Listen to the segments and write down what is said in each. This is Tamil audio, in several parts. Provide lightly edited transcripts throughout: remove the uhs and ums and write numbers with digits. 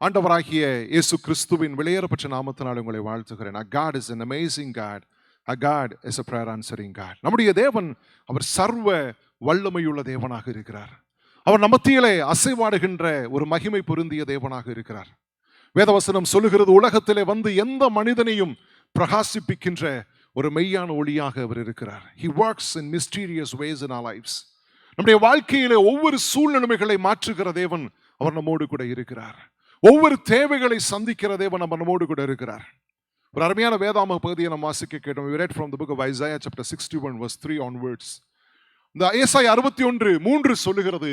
ஆண்டவராகிய இயேசு கிறிஸ்துவின் வெளியேறப்பட்ட நாமத்தினால் உங்களை வாழ்த்துகிறேன். Our God is an amazing God. Our God is a prayer answering God. நம்முடைய தேவன் அவர் சர்வ வல்லமையுள்ள தேவனாக இருக்கிறார். அவர் நம்மத்திலே அசைவாடுகின்ற ஒரு மகிமை பொருந்திய தேவனாக இருக்கிறார். வேதவசனம் சொல்லுகிறது, உலகத்திலே வந்து எந்த மனிதனையும் பிரகாசிப்பிக்கின்ற ஒரு மெய்யான ஒளியாக அவர் இருக்கிறார். He works in mysterious ways in our lives. நம்முடைய வாழ்க்கையிலே ஒவ்வொரு சூழ்நிலைகளை மாற்றுகிற தேவன் அவர் நம்மோடு கூட இருக்கிறார். ஒவ்வொரு தேவைகளை சந்திக்கிற தேவன் நம்மோடு கூட இருக்கிறார். ஒரு அருமையான வேதாம பகுதியை நாம் வாசிக்க கேட்டோம். We read from the book of Isaiah chapter 61 verse 3 onwards. இந்த ஏசாயா 61:3 சொல்லுகிறது,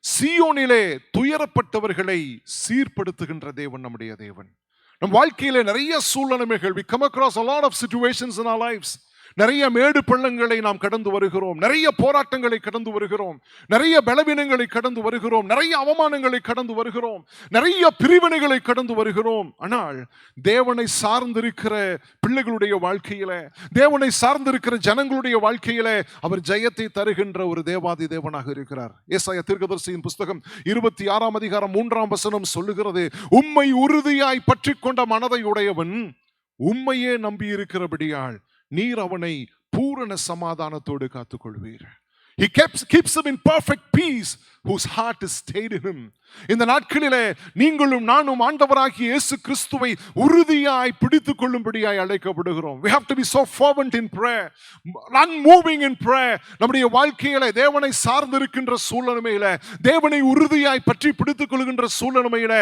சீயோனிலே துயரப்பட்டவர்களை சீர்படுத்துகின்ற தேவன் நம்முடைய தேவன். நம் வாழ்க்கையிலே நிறைய சூழ்நிலைகள், we come across a lot of situations in our lives. நிறைய மேடு பள்ளங்களை நாம் கடந்து வருகிறோம், நிறைய போராட்டங்களை கடந்து வருகிறோம், நிறைய பலவீனங்களை கடந்து வருகிறோம், நிறைய அவமானங்களை கடந்து வருகிறோம், நிறைய பிரிவினைகளை கடந்து வருகிறோம். ஆனால் தேவனை சார்ந்திருக்கிற பிள்ளைகளுடைய வாழ்க்கையில, தேவனை சார்ந்திருக்கிற ஜனங்களுடைய வாழ்க்கையில அவர் ஜெயத்தை தருகின்ற ஒரு தேவாதி தேவனாக இருக்கிறார். ஏசாயா தீர்க்கதரிசியின் புஸ்தகம் 26:3 சொல்லுகிறது, உம்மை உறுதியாய் பற்றி கொண்ட மனதை உடையவன் உம்மையே நம்பி இருக்கிறபடியால் நீர் அவனை பூரண சமாதானத்தோடு காத்துக்கொள்வீர். He keeps him in perfect peace whose heart is stayed in him. இந்த நாட்களிலே நீங்களும் நானும் ஆண்டவராகிய இயேசு கிறிஸ்துவை உறுதியாய் பிடித்துக் கொள்ளும்படியாய் அழைக்கப்படுகிறோம். We have to be so fervent in prayer, unmoving in prayer. நம்முடைய வாழ்க்கையிலே தேவனை சார்ந்திருக்கின்ற சூழ்நிலையில, தேவனை உறுதியாய் பற்றி பிடித்துக் கொள்கின்ற சூழ்நிலையில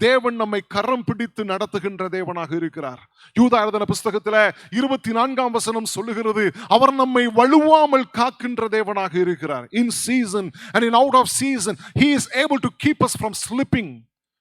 தேவன் நம்மை கரம் பிடித்து நடத்துகின்ற தேவனாக இருக்கிறார். யூதா எழுதின புஸ்தகத்திலே 24 சொல்லுகிறது, அவர் நம்மை வலுவாமல் காக்கின்ற தேவனாக இருக்கிறார். In season and in out of season he is able to keep us from slipping.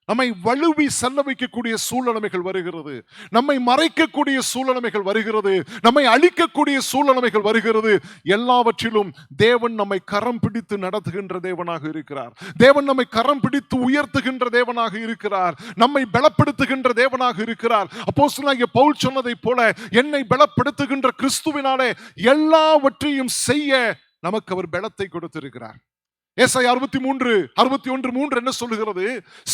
நம்மை வலுவி செல்ல வைக்கக்கூடிய சூழ்நிலைகள் வருகிறது, நம்மை மறைக்கக்கூடிய சூழ்நிலைகள் வருகிறது, நம்மை அழிக்கக்கூடிய சூழ்நிலைகள் வருகிறது. எல்லாவற்றிலும் தேவன் நம்மை கரம் பிடித்து நடத்துகின்ற தேவனாக இருக்கிறார். தேவன் நம்மை கரம் பிடித்து உயர்த்துகின்ற தேவனாக இருக்கிறார். நம்மை பலப்படுத்துகின்ற தேவனாக இருக்கிறார். அப்போஸ்தலனாகிய பவுல் சொன்னதைப் போல, என்னை பலப்படுத்துகின்ற கிறிஸ்துவினாலே எல்லாவற்றையும் செய்ய நமக்கு அவர் பலத்தை கொடுத்திருக்கிறார். ஏசாயா 61:3 என்ன சொல்லுகிறது?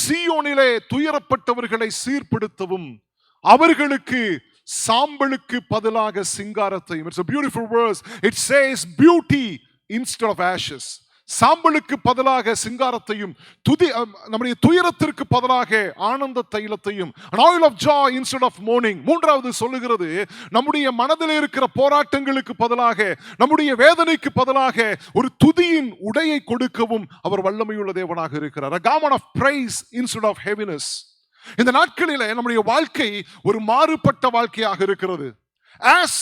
சீயோனிலே துயரப்பட்டவர்களை சீர்படுத்தவும் அவர்களுக்கு சாம்பலுக்கு பதிலாக சிங்காரத்தையும். It's a beautiful verse. It says beauty instead of ashes. சாம்பலுக்கு பதிலாக சிங்காரத்தையும், நம்முடைய துயரத்திற்கு பதிலாக ஆனந்த தைலத்தையும், an oil of joy instead of mourning. மூன்றாவது சொல்லுகிறது, நம்முடைய மனதில் இருக்கிற போராட்டங்களுக்கு பதிலாக, நம்முடைய வேதனைக்கு பதிலாக ஒரு துதியின் உடையை கொடுக்கவும் அவர் வல்லமையுள்ள தேவனாக இருக்கிறார். A garment of praise instead of heaviness. இந்த நாட்களிலே நம்முடைய வாழ்க்கை ஒரு மாறுபட்ட வாழ்க்கையாக இருக்கிறது. As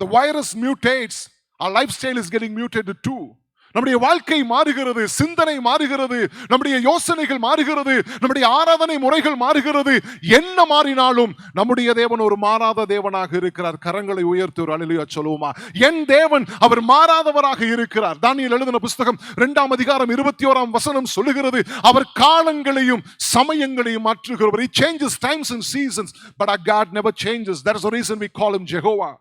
the virus mutates, our lifestyle is getting mutated too. நம்முடைய வாழ்க்கை மாறுகிறது, சிந்தனை மாறுகிறது, நம்முடைய யோசனைகள் மாறுகிறது, நம்முடைய ஆராதனை முறைகள் மாறுகிறது. என்ன மாறினாலும் நம்முடைய தேவன் ஒரு மாறாத தேவனாக இருக்கிறார். கரங்களை உயர்த்தி ஒரு அல்லேலூயா சொல்லுவோமா? என் தேவன் அவர் மாறாதவராக இருக்கிறார். தானியேல் எழுதின புஸ்தகம் 2:21 சொல்லுகிறது, அவர் காலங்களையும் சமயங்களையும் மாற்றுகிறவர். He changes times and seasons, but our God never changes. That is the reason we call him Jehovah.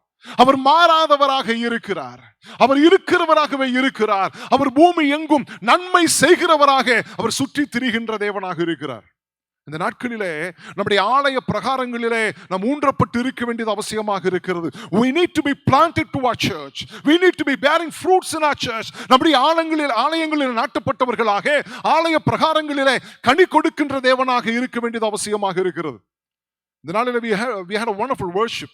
அவர் மாறாதவராக இருக்கிறார். அவர் இருக்கிறவராகவே இருக்கிறார். அவர் பூமி எங்கும் நன்மை செய்கிறவராக அவர் சுற்றி திரிகின்ற தேவனாக இருக்கிறார். இந்த நாட்களிலே நம்முடைய ஆலய பிரகாரங்களிலே நாம் ஊன்றப்பட்டு இருக்க வேண்டியது அவசியமாக இருக்கிறது. We need to be planted to our church. We need to be bearing fruits in our church. நம்முடைய ஆலயங்களில் நாட்டப்பட்டவர்களாக ஆலய பிரகாரங்களிலே கனி கொடுக்கின்ற தேவனாக இருக்க வேண்டியது அவசியமாக இருக்கிறது. இந்த நாளிலே we had a wonderful worship.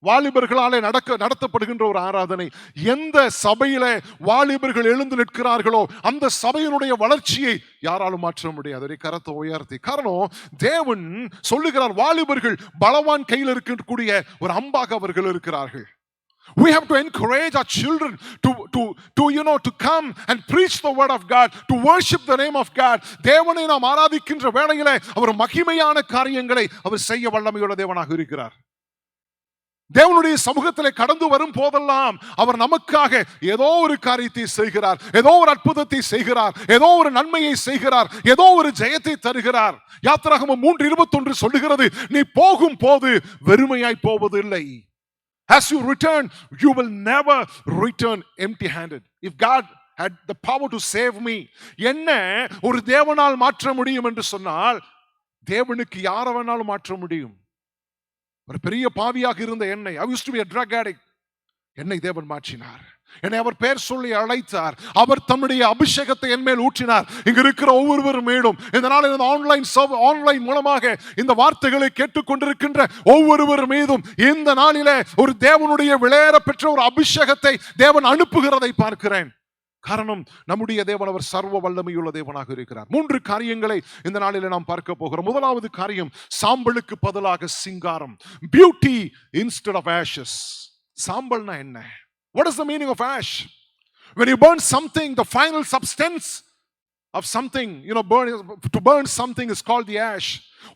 வாலிபர்களாலே நடத்தப்படுகின்ற ஒரு ஆராதனை. எந்த சபையில வாலிபர்கள் எழுந்து நிற்கிறார்களோ அந்த சபையினுடைய வளர்ச்சியை யாராலும் மாற்ற முடியாது. கரத்தை உயர்த்தி, காரணம் தேவன் சொல்லுகிறார், வாலிபர்கள் பலவான் கையில் இருக்கக்கூடிய ஒரு அம்பாக அவர்கள் இருக்கிறார்கள். We have to encourage our children to come and preach the word of God, to worship the name of God. தேவனை நாம் ஆராதிக்கின்ற வேளையிலே அவர் மகிமையான காரியங்களை அவர் செய்ய வல்லமையுள்ள தேவனாக இருக்கிறார். தேவனுடைய சமூகத்திலே கடந்து வரும் போதெல்லாம் அவர் நமக்காக ஏதோ ஒரு காரியத்தை செய்கிறார், ஏதோ ஒரு அற்புதத்தை செய்கிறார், ஏதோ ஒரு நன்மையை செய்கிறார், ஏதோ ஒரு ஜெயத்தை தருகிறார். யாத்திராகமம் 3:21 சொல்லுகிறது, நீ போகும் போது வெறுமையாய் போவதில்லை. As you return, you will never return empty-handed. If God had the power to save me, என்ன ஒரு தேவனால் மாற்ற முடியும் என்று சொன்னால் தேவனுக்கு யாரை வேணாலும் மாற்ற முடியும். ஒரு பெரிய பாவியாக இருந்த என்னை, I used to be a drug addict, என்னை தேவன் மாற்றினார். என்னை அவர் பெயர் சொல்லி அழைத்தார். அவர் தம்முடைய அபிஷேகத்தை என் மேல் ஊற்றினார். இங்க இருக்கிற ஒவ்வொருவரும் மேலும் இந்த நாளில் ஆன்லைன் மூலமாக இந்த வார்த்தைகளை கேட்டுக்கொண்டிருக்கின்ற ஒவ்வொருவர் மீதும் இந்த நாளிலே ஒரு தேவனுடைய விளையாட பெற்ற ஒரு அபிஷேகத்தை தேவன் அனுப்புகிறதை பார்க்கிறேன். காரணம், நம்முடைய தேவன் அவர் சர்வ வல்லமையுள்ள தேவனாக இருக்கிறார். 3 காரியங்களை இந்த நாளிலே நாம் பார்க்க போகிறோம். முதலாவது காரியம், சாம்பலுக்கு பதிலாக சிங்காரம். Beauty instead of ashes. சாம்பல்னா என்ன? What is the meaning of ash? When you burn something, the final substance of something, to burn something is called the ash.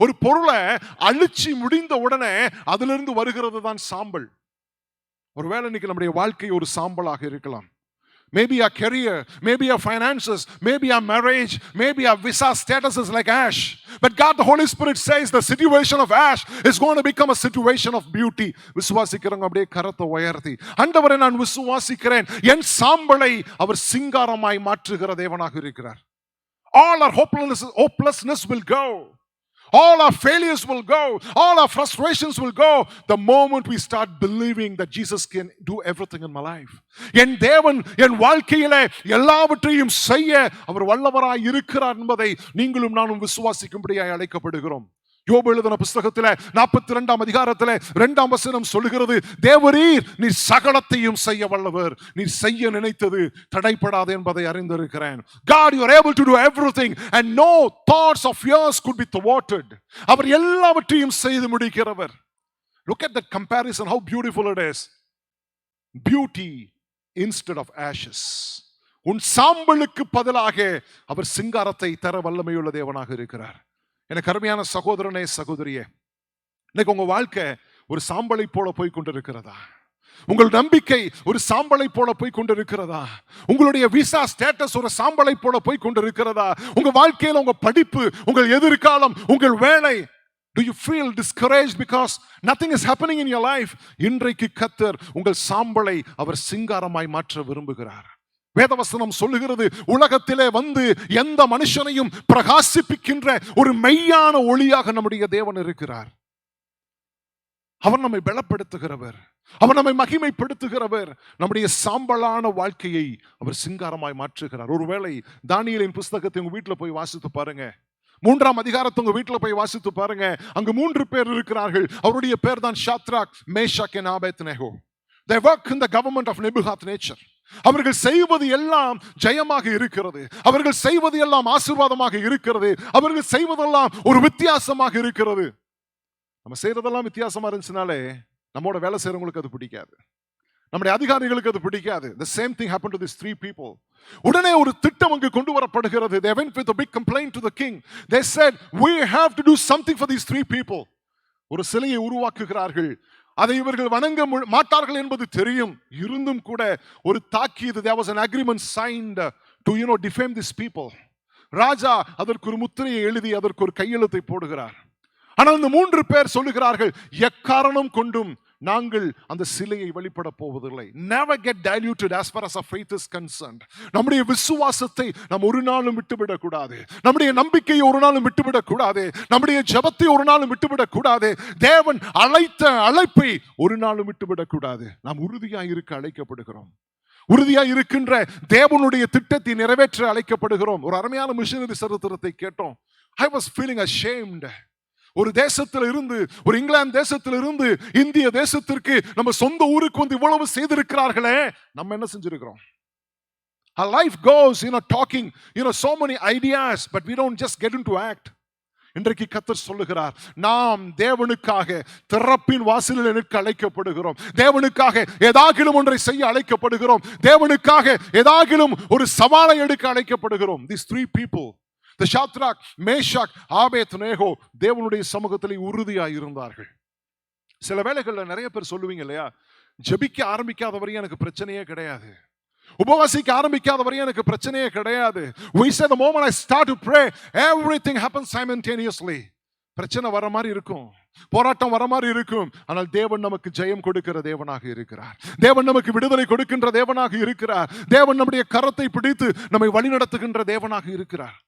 ஒரு பொருளை அழிச்சி முடிந்த உடனே அதிலிருந்து வருகிறது தான் சாம்பல். ஒருவேளை இன்னைக்கு நம்முடைய வாழ்க்கை ஒரு சாம்பலாக இருக்கலாம். Maybe our career, maybe our finances, maybe our marriage, maybe our visa status is like ash. But God, the Holy Spirit says the situation of ash is going to become a situation of beauty. விசுவாசிக்கிறவங்க அப்படியே கரத்தை உயர்த்தி, ஆண்டவரே நான் விசுவாசிக்கிறேன், என் சாம்பலை அவர் சிங்காரமாய் மாற்றுகிற தேவனாக இருக்கிறார். All our hopelessness will go. All our failures will go. All our frustrations will go the moment we start believing that Jesus can do everything in my life. என் தேவன் என் வாழ்க்கையிலே எல்லாவற்றையும் செய்ய அவர் வல்லவராய் இருக்கிறார் என்பதை நீங்களும் நானும் விசுவாசிக்கும்படியாய் அழைக்கப்படுகிறோம். யோபு எழுதின புத்தகத்திலே 42ஆம் அதிகாரத்திலே 2ஆம் வசனம் சொல்லுகிறது, தேவரீர் நீர் சகலத்தையும் செய்ய வல்லவர், நீர் செய்ய நினைத்தது தடைபடாது என்பதை அறிந்திருக்கிறேன். God, you are able to do everything and no thoughts of yours could be thwarted. அவர் எல்லாவற்றையும் செய்து முடிக்கிறவர். Look at that comparison, how beautiful it is. Beauty instead of ashes. உன் சாம்பலுக்கு பதிலாக அவர் சிங்காரத்தை தர வல்லமையுள்ள தேவனாக இருக்கிறார். எனக்கு அருமையான சகோதரனே, சகோதரியே, இன்னைக்கு உங்க வாழ்க்கை ஒரு சாம்பலை போல போய் கொண்டிருக்கிறதா? உங்கள் நம்பிக்கை ஒரு சாம்பலை போல போய் கொண்டிருக்கிறதா? உங்களுடைய விசா ஸ்டேட்டஸ் ஒரு சாம்பலை போல போய் கொண்டிருக்கிறதா? உங்க வாழ்க்கையில உங்க படிப்பு, உங்கள் எதிர்காலம், உங்கள் வேலை, do you feel discouraged because nothing is happening in your life? இன்றைக்கு கர்த்தர் உங்கள் சாம்பலை அவர் சிங்காரமாய் மாற்ற விரும்புகிறார். வேதவசனம் சொல்லுகிறது, உலகத்திலே வந்து எந்த மனுஷனையும் பிரகாசிப்பிக்கின்ற ஒரு மெய்யான ஒளியாக நம்முடைய தேவன் இருக்கிறார். அவர் நம்மை பலப்படுத்துகிறவர், அவர் நம்மை மகிமைப்படுத்துகிறவர். நம்முடைய சாம்பலான வாழ்க்கையை அவர் சிங்காரமாய் மாற்றுகிறார். ஒருவேளை தானியேலின் புஸ்தகத்தை உங்க வீட்டுல போய் வாசித்து பாருங்க. 3ஆம் அதிகாரத்தை உங்க வீட்டுல போய் வாசித்து பாருங்க. அங்கு 3 பேர் இருக்கிறார்கள். அவருடைய பேர் தான் Shadrach, Meshach and Abednego. They work in the government of Nebuchadnezzar. அவர்கள் செய்வது எல்லாம் ஜெயமாக இருக்கிறது. அவர்கள் செய்வது எல்லாம் ஆசீர்வாதமாக இருக்கிறது. அவர்கள் செய்வதெல்லாம் ஒரு வித்தியாசமாக இருக்கிறது. நம்ம செய்யறதெல்லாம் வித்தியாசமா இருந்துச்சுனாலே நம்மோட வேலை செய்யறவங்களுக்கு அது பிடிக்காது, நம்முடைய அதிகாரிகளுக்கு அது பிடிக்காது. The same thing happened to these 3 people. உடனே ஒரு திட்டம் அங்கு கொண்டு வரப்படுகிறது. They went with a big complaint to the king. They said, we have to do something for these 3 people. ஒரு சிலையை உருவாக்குகிறார்கள். அதை இவர்கள் வணங்க மாட்டார்கள் என்பது தெரியும். இருந்தும் கூட ஒரு தாக்கீது, there was an agreement signed to defame these people. ராஜா அதற்கு ஒரு முத்திரையை எழுதி அதற்கு ஒரு கையெழுத்தை போடுகிறார். ஆனால் இந்த 3 பேர் சொல்லுகிறார்கள், எக்காரணம் கொண்டும் நாங்கள் அந்த சிலையை வெளிப்பட போவதில்லை. Never get diluted as far as our faith is concerned. நம்முடைய விசுவாசத்தை நாம் ஒரு நாளும் விட்டுவிடக் கூடாது. நம்முடைய நம்பிக்கையை ஒரு நாளும் விட்டுவிடக் கூடாது. நம்முடைய ஜெபத்தை ஒரு நாளும் விட்டுவிடக் கூடாது. தேவன் அழைத்த அழைப்பை ஒரு நாளும் விட்டுவிடக் கூடாது. நாம் உறுதியாய் இருக்க அழைக்கப்படுகிறோம். உறுதியாய் இருக்கின்ற தேவனுடைய திட்டத்தை நிறைவேற்ற அழைக்கப்படுகிறோம். ஒரு அருமையான மிஷனரி சரித்திரத்தை கேட்டோம். I was feeling ashamed. ஒரு தேசத்தில் இருந்து, ஒரு இங்கிலாந்து தேசத்தில் இருந்து இந்திய தேசத்திற்கு நம்ம சொந்த ஊருக்கு வந்து இவ்வளவு செய்திருக்கிறார்களே, நம்ம என்ன செஞ்சிருக்கிறோம்? Our life goes, talking, so many ideas, but we don't just get into act. இன்றைக்கு கர்த்தர் சொல்லுகிறார், நாம் தேவனுக்காக திறப்பின் வாசலில் நிற்க அழைக்கப்படுகிறோம். தேவனுக்காக ஏதாகிலும் ஒன்றை செய்ய அழைக்கப்படுகிறோம். தேவனுக்காக ஏதாகிலும் ஒரு சவாலை எடுக்க அழைக்கப்படுகிறோம். These 3 people, the Shadrach, Meshach, Abednego, தேவனுடைய சமூகத்திலே உறுதியாய் இருந்தார்கள். சில வேளைகள்ல நிறைய பேர் சொல்லுவீங்க இல்லையா, ஜெபிக்க ஆரம்பிக்காத வரையும் எனக்கு பிரச்சனையே கிடையாது, உபவாசிக்க ஆரம்பிக்காத வரையும் எனக்கு பிரச்சனையே கிடையாது. We say the moment I start to pray, everything happens simultaneously. பிரச்சனை வர மாதிரி இருக்கும், போராட்டம் வர மாதிரி இருக்கும். ஆனால் தேவன் நமக்கு ஜெயம் கொடுக்கிற தேவனாக இருக்கிறார். தேவன் நமக்கு விடுதலை கொடுக்கின்ற தேவனாக இருக்கிறார். தேவன் நம்முடைய கரத்தை பிடித்து நம்மை வழிநடத்துகின்ற தேவனாக இருக்கிறார்.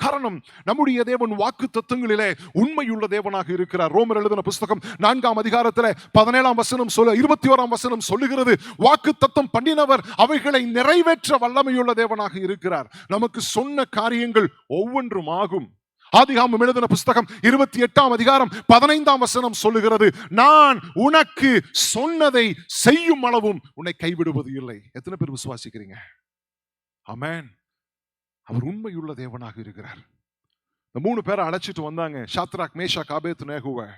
காரணம், நம்முடைய தேவன் வாக்கு தத்துவங்களிலே உண்மையுள்ள தேவனாக இருக்கிறார். ரோமர் எழுதின புஸ்தகம் 4ஆம் அதிகாரத்தில் 17ஆம் வசனம் 21ஆம் வசனம் சொல்லுகிறது, வாக்கு தத்தம் பண்ணினவர் அவைகளை நிறைவேற்ற வல்லமையுள்ள தேவனாக இருக்கிறார். நமக்கு சொன்ன காரியங்கள் ஒவ்வொன்றும் ஆகும். ஆதிகாமம் எழுதின புஸ்தகம் 28ஆம் அதிகாரம் 15ஆம் வசனம் சொல்லுகிறது, நான் உனக்கு சொன்னதை செய்யும் அளவும் உன்னை கைவிடுவது இல்லை. எத்தனை பேர் விசுவாசிக்கிறீங்க? ஆமென். அவர் உண்மையுள்ள தேவனாக இருக்கிறார். இந்த 3 பேரை அழைச்சிட்டு வந்தாங்க, ஷாத்ராக், மேஷாக், ஆபேத்நேகோவை.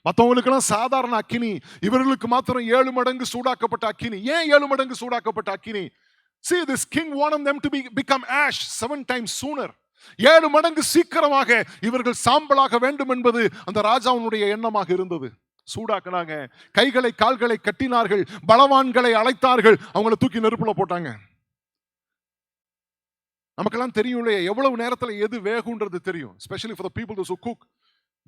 மற்றவங்களுக்கெல்லாம் சாதாரண அக்கினி, இவர்களுக்கு மாத்திரம் 7 மடங்கு சூடாக்கப்பட்ட அக்கினி. ஏன் 7 மடங்கு சூடாக்கப்பட்ட அக்கினி? See, this king wanted them to become ash 7 times sooner. 7 மடங்கு சீக்கிரமாக இவர்கள் சாம்பலாக வேண்டும் என்பது அந்த ராஜாவுடைய எண்ணமாக இருந்தது. சூடாக்கினாங்க, கைகளை கால்களை கட்டினார்கள், பலவான்களை அழைத்தார்கள், அவங்களை தூக்கி நெருப்புல போட்டாங்க. நமக்கெல்லாம் தெரியும் இல்லையா, எவ்வளவு நேரத்தில் எது வேகுன்றது தெரியும். Especially for the people who cook,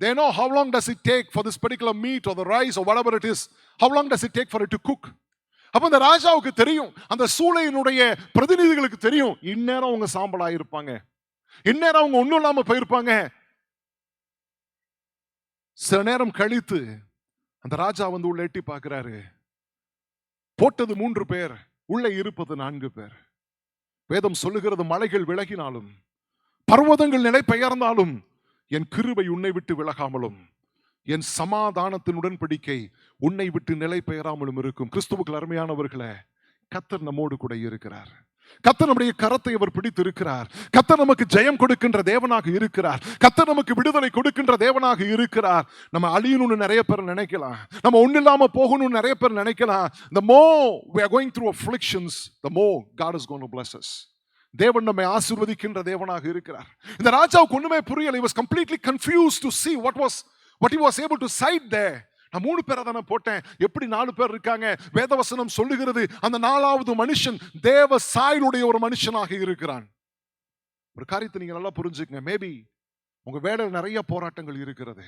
they know how long does it take for this particular meat or the rice or whatever it is, how long does it take for it to cook. அப்ப அந்த ராஜாவுக்கு தெரியும், அந்த சூளையினுடைய பிரதிநிதிகளுக்கு தெரியும், இந்நேரம் அவங்க சாம்பலா இருப்பாங்க, இந்நேரம் அவங்க ஒண்ணும் இல்லாம போயிருப்பாங்க. சில நேரம் கழித்து அந்த ராஜா வந்து உள்ள எட்டி பார்க்கிறாரு. போட்டது 3 பேர், உள்ள இருப்பது 4 பேர். வேதம் சொல்லுகிறது, மலைகள் விலகினாலும் பர்வதங்கள் நிலை பெயர்ந்தாலும் என் கிருபை உன்னை விட்டு விலகாமலும் என் சமாதானத்தின் உடன்படிக்கை உன்னை விட்டு நிலை பெயராமலும் இருக்கும். கிறிஸ்துவுக்கு அருமையானவர்களே, கர்த்தர் நம்மோடு கூட இருக்கிறார். கர்த்தர் நம்முடைய கரத்தை அவர் பிடித்து இருக்கிறார். கர்த்தர் நமக்கு ஜெயம் கொடுக்கின்ற தேவனாக இருக்கிறார். கர்த்தர் நமக்கு விடுதலை கொடுக்கின்ற தேவனாக இருக்கிறார். நம்ம அழியணும்னு நிறைய பேர் நினைக்கலாம், நம்ம ஒண்ணு இல்லாம போகணும்னு நிறைய பேர் நினைக்கலாம். The more we are going through afflictions, the more God is going to bless us. தேவன் நம்மை ஆசீர்வதிக்கின்ற தேவனாக இருக்கிறார். இந்த ராஜாவுக்கு ஒண்ணுமே புரியல. He was completely confused to see what he was able to sight there. நான் 3 பேரை தானே போட்டேன், எப்படி 4 பேர் இருக்காங்க? வேதவசனம் சொல்லுகிறது, அந்த 4வது மனுஷன் தேவ சாயலுடைய ஒரு மனுஷனாக இருக்கிறான். ஒரு காரியத்தை நீங்க நல்லா புரிஞ்சுக்கங்க. மேபி உங்க வேலையில் நிறைய போராட்டங்கள் இருக்கிறது,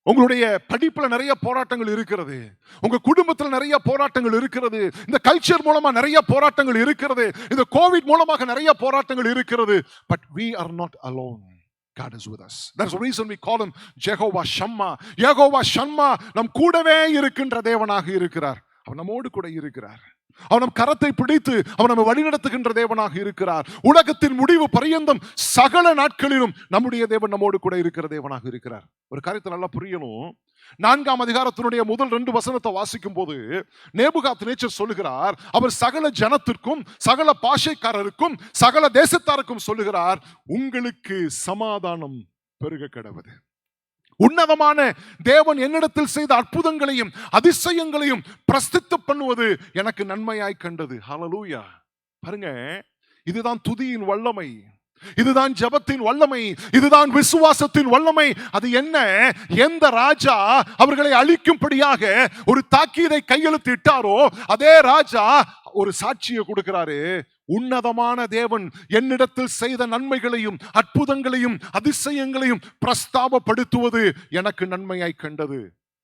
உங்களுடைய படிப்புல நிறைய போராட்டங்கள் இருக்கிறது, உங்க குடும்பத்தில் நிறைய போராட்டங்கள் இருக்கிறது, இந்த கல்ச்சர் மூலமா நிறைய போராட்டங்கள் இருக்கிறது, இந்த கோவிட் மூலமாக நிறைய போராட்டங்கள் இருக்கிறது. But we are not alone. God is with us. That's the reason we call him Jehovah Shammah. Jehovah Shammah நம் கூடவே இருக்கின்ற தேவனாக இருக்கிறார். அவர் நம்மோடு கூட இருக்கிறார். அவர் நம் கரத்தை பிடித்து அவர் நம்மை வழிநடத்துகின்ற தேவனாக இருக்கிறார். உலகத்தின் முடிவு பரியந்தம் சகல நாட்களிலும் நம்முடைய தேவன் நம்மோடு கூட இருக்கிற தேவனாக இருக்கிறார். ஒரு காரியத்தை நல்லா புரியணும். 4ஆம் அதிகாரத்தினுடைய முதல் 2 வசனத்தை வாசிக்கும் போது நேபுகாத்நேச்சர் சொல்லுகிறார், அவர் சகல ஜனத்திற்கும் சகல பாஷைக்காரருக்கும் சகல தேசத்தாருக்கும் சொல்லுகிறார், உங்களுக்கு சமாதானம் பெருக கடவது. உன்னதமான தேவன் என்னிடத்தில் செய்த அற்புதங்களையும் அதிசயங்களையும் பிரசித்தம் பண்ணுவது எனக்கு நன்மையாய் கண்டது. ஹல்லேலூயா. பாருங்க, இதுதான் துதியின் வல்லமை, இதுதான் ஜெபத்தின் வல்லமை, இதுதான் விசுவாசத்தின் வல்லமை. அது என்ன? எந்த ராஜா அவர்களை அழிக்கும்படியாக ஒரு தாக்கீதை கையெழுத்து இட்டாரோ அதே ராஜா ஒரு சாட்சியை கொடுக்கிறாரு. உன்னதமான தேவன் என்னிடத்தில் செய்த நன்மைகளையும் அற்புதங்களையும் அதிசயங்களையும் பிரஸ்தாபப்படுத்துவது எனக்கு நன்மையாய் கண்டது.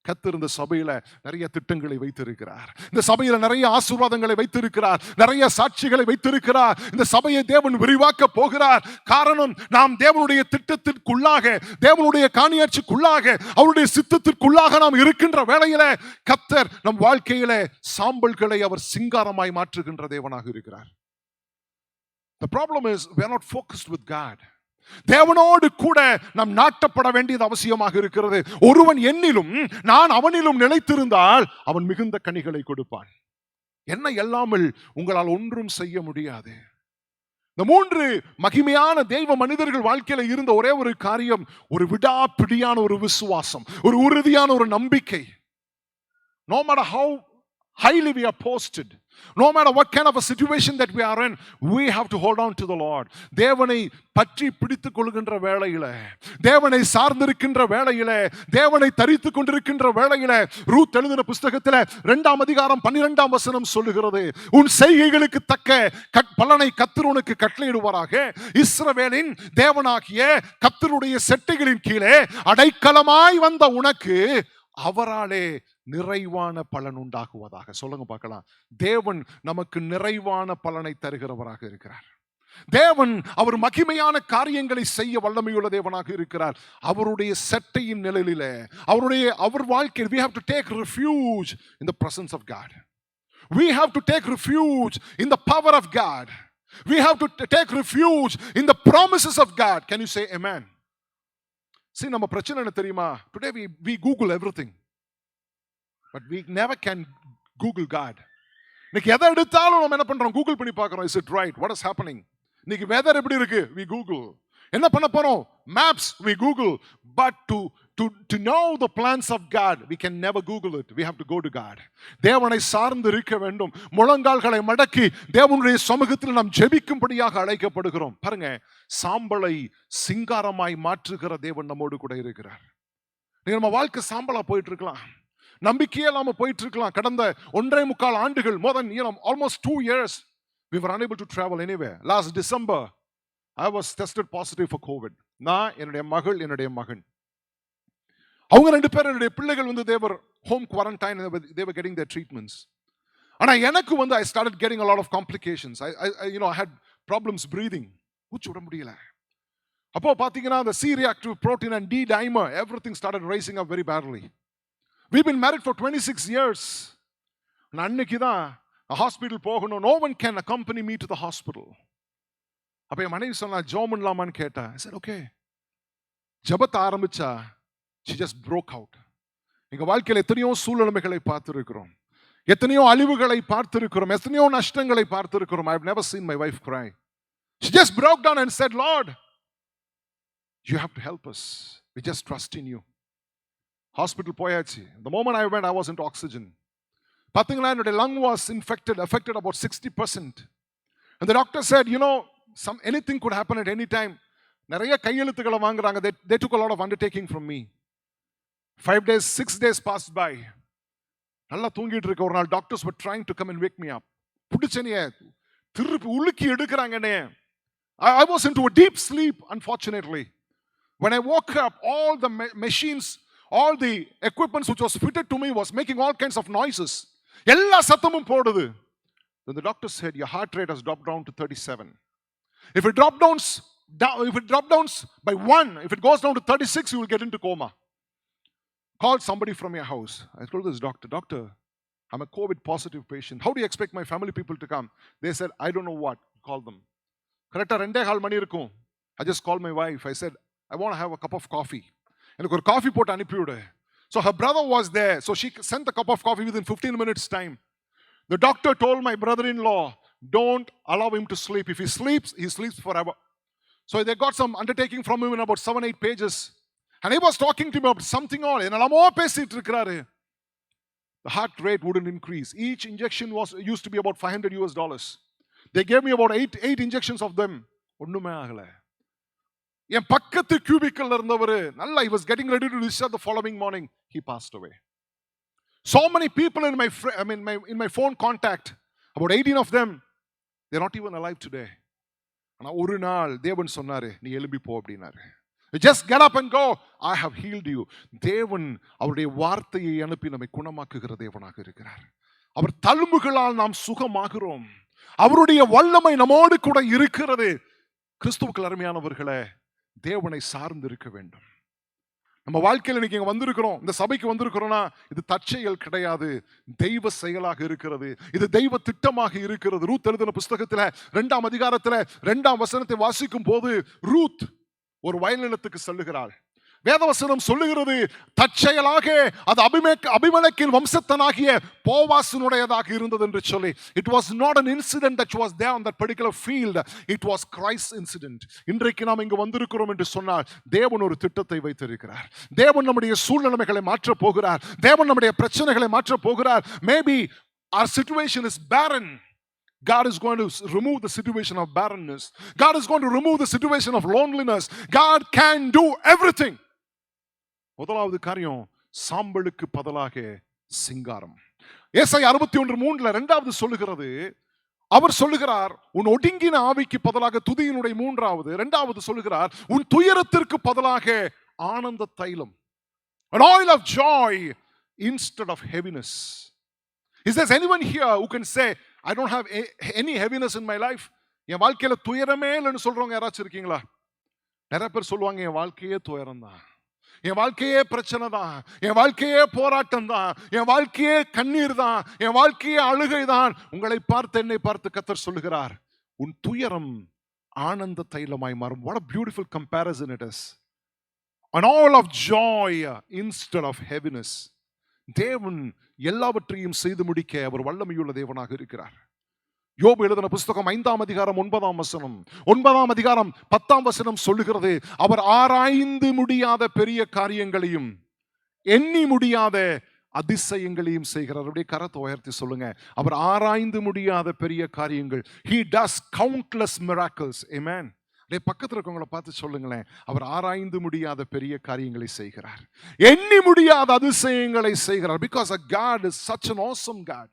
கர்த்தர் இந்த சபையில நிறைய திட்டங்களை வைத்திருக்கிறார். இந்த சபையில நிறைய ஆசீர்வாதங்களை வைத்திருக்கிறார், நிறைய சாட்சிகளை வைத்திருக்கிறார். இந்த சபையை தேவன் விரிவாக்க போகிறார். காரணம், நாம் தேவனுடைய திட்டத்திற்குள்ளாக, தேவனுடைய காணியாட்சிக்குள்ளாக, அவருடைய சித்தத்திற்குள்ளாக நாம் இருக்கின்ற வேளையில கர்த்தர் நம் வாழ்க்கையில சாம்பல்களை அவர் சிங்காரமாய் மாற்றுகின்ற தேவனாக இருக்கிறார். The problem is we are not focused with God. தேவனோடு கூட நாம் நாட்டப்பட வேண்டியது அவசியமாக இருக்கிறது. ஒருவன் என்னிலும் நான் அவனிலும் நிலைத்திருந்தால் அவன் மிகுந்த கனிகளை கொடுப்பான். என்ன இல்லாமல் உங்களால் ஒன்றும் செய்ய முடியாது. இந்த 3 மகிமையான தெய்வ மனிதர்கள் வாழ்க்கையில இருந்த ஒரே ஒரு காரியம், ஒரு விடாப்பிடியான ஒரு விசுவாசம், ஒரு உறுதியான ஒரு நம்பிக்கை. No matter how highly we are posted, no matter what kind of a situation that we are in, we have to hold on to the Lord. தேவனை பற்றி பிடித்துக் கொள்கின்ற வேளையில, தேவனை சார்ந்திருக்கின்ற வேளையில, தேவனை தரித்துக் கொண்டிருக்கின்ற வேளையில, ரூத் எழுதின புஸ்தகத்தில் 2ஆம் அதிகாரம் 12ஆம் வசனம் சொல்லுகிறது, உன் செய்கைகளுக்கு தக்க பலனை கர்த்தர் உனக்கு கட்டளையிடுவாராக. இஸ்ரவேலின் தேவனாகிய கர்த்தருடைய செட்டைகளின் கீழே அடைக்கலமாய் வந்த உனக்கு அவராலே நிறைவான பலன் உண்டாகுவதாக. சொல்லுங்க பார்க்கலாம். தேவன் நமக்கு நிறைவான பலனை தருகிறவராக இருக்கிறார். தேவன் அவர் மகிமையான காரியங்களை செய்ய வல்லமையுள்ள தேவனாக இருக்கிறார். அவருடைய செட்டையின் நிழலிலே அவர் வாழ்க்கையில் we have to take refuge in the presence of God. We have to take refuge in the power of God. We have to take refuge in the promises of God. Can you say amen? See, நம்ம பிரச்சனை என்ன தெரியுமா? Today we Google everything, but we never can Google God. இன்னைக்கு எதை எடுத்தாலும் நம்ம என்ன பண்றோம்? கூகுள் பண்ணி பார்க்கறோம். Is it right? What is happening? இன்னைக்கு வெதர் எப்படி இருக்கு? We Google. என்ன பண்ண போறோம்? Maps, we Google. But to know the plans of God, we can never Google it. We have to go to God. தேவனை சார்ந்து இருக்க வேண்டும். முழங்கால்களை மடக்கி தேவனுடைய சமூகத்தில் நாம் ஜெபிக்கும்படியாக அழைக்கப்படுகிறோம். பாருங்க, சாம்பலை சிங்காரமாய் மாற்றுகிற தேவன் நம்மோடு கூட இருக்கிறார். நீங்க நம்ம வாழ்க்கை சாம்பலா போயிட்டு இருக்கலாம், நம்பிக்கையே இல்லாம போயிட்டு இருக்கலாம். கடந்த 1.25 ஆண்டுகள், more than almost 2 years, we were unable to travel anywhere. Last December, I was tested positive for COVID. நான், என்னுடைய மகன், அவங்க 2 பேர், என்னுடைய பிள்ளைகள் வந்து they were home quarantine and they were getting their treatments. ஆனா எனக்கு வந்து I started getting a lot of complications. I had problems breathing. மூச்சு விட முடியல. அப்போ பாத்தீங்கன்னா the C-reactive protein and D-dimer, everything started rising up very badly. We've been married for 26 years. அன்னைக்கு தான் ஹாஸ்பிட்டல் போகணும். No one can accompany me to the hospital. அப்ப என் மனைவி சொன்னா, ஜெபம் பண்ணலாமான்னு கேட்டா. I said okay. ஜெபத்தை ஆரம்பிச்சா she just broke out. எங்க வாழ்க்கையில எத்தனையோ சூழ்நிலைகளை பார்த்திருக்கிறோம், எத்தனையோ அழிவுகளை பார்த்திருக்கிறோம், எத்தனையோ நஷ்டங்களை பார்த்திருக்கிறோம். I've never seen my wife cry. She just broke down and said, Lord, you have to help us. We just trust in you. Hospital போயாச்சு. The moment I went, I wasn't oxygen. பாத்தீங்களா, என்னுடைய lung was affected about 60%. And the doctor said, anything could happen at any time. நிறைய கையெழுத்துக்களை வாங்குறாங்க. They took a lot of undertaking from me. 5 days, 6 days passed by. நல்லா தூங்கிட்டு இருக்க ஒரு நாள் doctors were trying to come and wake me up. புடிச்சனியே திருப்பி உலுக்கி எடுக்கறாங்க என்னைய. I was into a deep sleep, unfortunately. When I woke up, all the machines, all the equipment which was fitted to me was making all kinds of noises. எல்லா சத்தமும் போடுது. Then the doctor said, your heart rate has dropped down to 37. If it drops down by 1, if it goes down to 36, you will get into coma. Call somebody from your house. I told this doctor, I'm a COVID positive patient. How do you expect my family people to come? They said, I don't know what. Call them. Correct? 2:15 மணி இருக்கும். I just called my wife. I said, I want to have a cup of coffee. எனக்கு ஒரு காஃபி போட்டு அனுப்பிவிடு. So her brother was there. So she sent the cup of coffee within 15 minutes time. The doctor told my brother-in-law, don't allow him to sleep. If he sleeps forever. So they got some undertaking from him in about 7-8 pages. And he was talking to me about something all. என்னலாமோ பேசிட்டு இருக்காரு. The heart rate wouldn't increase. Each injection used to be about $500. They gave me about 8 injections of them. ஒண்ணுமே ஆகல. என் பக்கத்து கியூபிக்கல்ல இருந்தவர் நல்லா, he was getting ready to discharge the following morning, he passed away. So many people in my phone contact, about 18 of them, they're not even alive today. ஆனா ஒரு நாள் தேவன் சொன்னாரு, நீ எழும்பி போ அப்படினாரு. Just get up and go. I have healed you. தேவன் அவருடைய வார்த்தையை அனுப்பி நம்மை குணமாக்குகிற தேவனாக இருக்கிறார். அவர் தழும்புகளால் நாம் சுகமாகிறோம். அவருடைய வல்லமை நம்மோடு கூட இருக்கிறது. கிறிஸ்துவுக்குள் அருமையானவர்களே, தேவனை சார்ந்து இருக்க வேண்டும். நம்ம வாழ்க்கையில் இன்னைக்கு இங்க வந்திருக்கிறோம், இந்த சபைக்கு வந்திருக்கிறோம்னா இது தற்செயல் கிடையாது, தெய்வ செயலாக இருக்கிறது, இது தெய்வ திட்டமாக இருக்கிறது. ரூத் எழுதின புஸ்தகத்துல 2ஆம் அதிகாரத்துல 2ஆம் வசனத்தை வாசிக்கும் போது ரூத் ஒரு வயல்நிலத்துக்கு செல்லுகிறாள். வேதவசனம் சொல்லுகிறது, தற்செயலாக அது அபிமெலேக்கின் வம்சத்தனாகிய போவாசினுடையதாக இருந்தது என்று சொல்லி. It was not an incident that was there on that particular field. It was Christ's incident. இன்றைக்கு நாம் இங்கு வந்திருக்கிறோம் என்று சொன்னால் தேவன் ஒரு திட்டத்தை வைத்திருக்கிறார். தேவன் நம்முடைய சூழ்நிலைகளை மாற்ற போகிறார். தேவன் நம்முடைய பிரச்சனைகளை மாற்ற போகிறார். Maybe our situation is barren. God is going to remove the situation of barrenness. God is going to remove the situation of loneliness. God can do everything. முதலாவது காரியம், சாம்பலுக்கு பதிலாக சிங்காரம். ஏசாயா 61:3 இரண்டாவது சொல்லுகிறது, அவர் சொல்லுகிறார், உன் ஒடுங்கின ஆவிக்கு பதிலாக துதியினுடைய 3வது. இரண்டாவது சொல்லுகிறார், உன் துயரத்திற்கு பதிலாக ஆனந்த தைலம், an oil of joy instead of heaviness. Is there anyone here who can say, I don't have any heaviness in my life? என் வாழ்க்கையில துயரமே இல்லைன்னு சொல்றவங்க யாராச்சும் இருக்கீங்களா? நிறைய பேர் சொல்லுவாங்க, என் வாழ்க்கையே துயரம் தான், என் வாழ்க்கையே பிரச்சனை தான், என் வாழ்க்கையே போராட்டம் தான், என் வாழ்க்கையே கண்ணீர் தான், என் வாழ்க்கையே அழுகை தான். உங்களை பார்த்து என்னை பார்த்து கர்த்தர் சொல்லுகிறார், உன் துயரம் ஆனந்த தைலமாய் மாறும். What a beautiful comparison it is. An all of joy instead of heaviness. தேவன் எல்லாவற்றையும் செய்து முடிக்க அவர் வல்லமையுள்ள தேவனாக இருக்கிறார். யோபு எழுதின புஸ்தகம் 5ஆம் அதிகாரம் 9ஆம் வசனம், 9ஆம் அதிகாரம் 10ஆம் வசனம் சொல்லுகிறது, அவர் ஆராய்ந்து முடியாத பெரிய காரியங்களையும் எண்ணி முடியாத அதிசயங்களையும் செய்கிறார். அப்படியே கரத்தை உயர்த்தி சொல்லுங்க, அவர் ஆராய்ந்து முடியாத பெரிய காரியங்கள். He does countless miracles. Amen. அப்படியே பக்கத்தில் இருக்கவங்களை பார்த்து சொல்லுங்களேன், அவர் ஆராய்ந்து முடியாத பெரிய காரியங்களை செய்கிறார், எண்ணி முடியாத அதிசயங்களை செய்கிறார். Because a God is such an awesome God.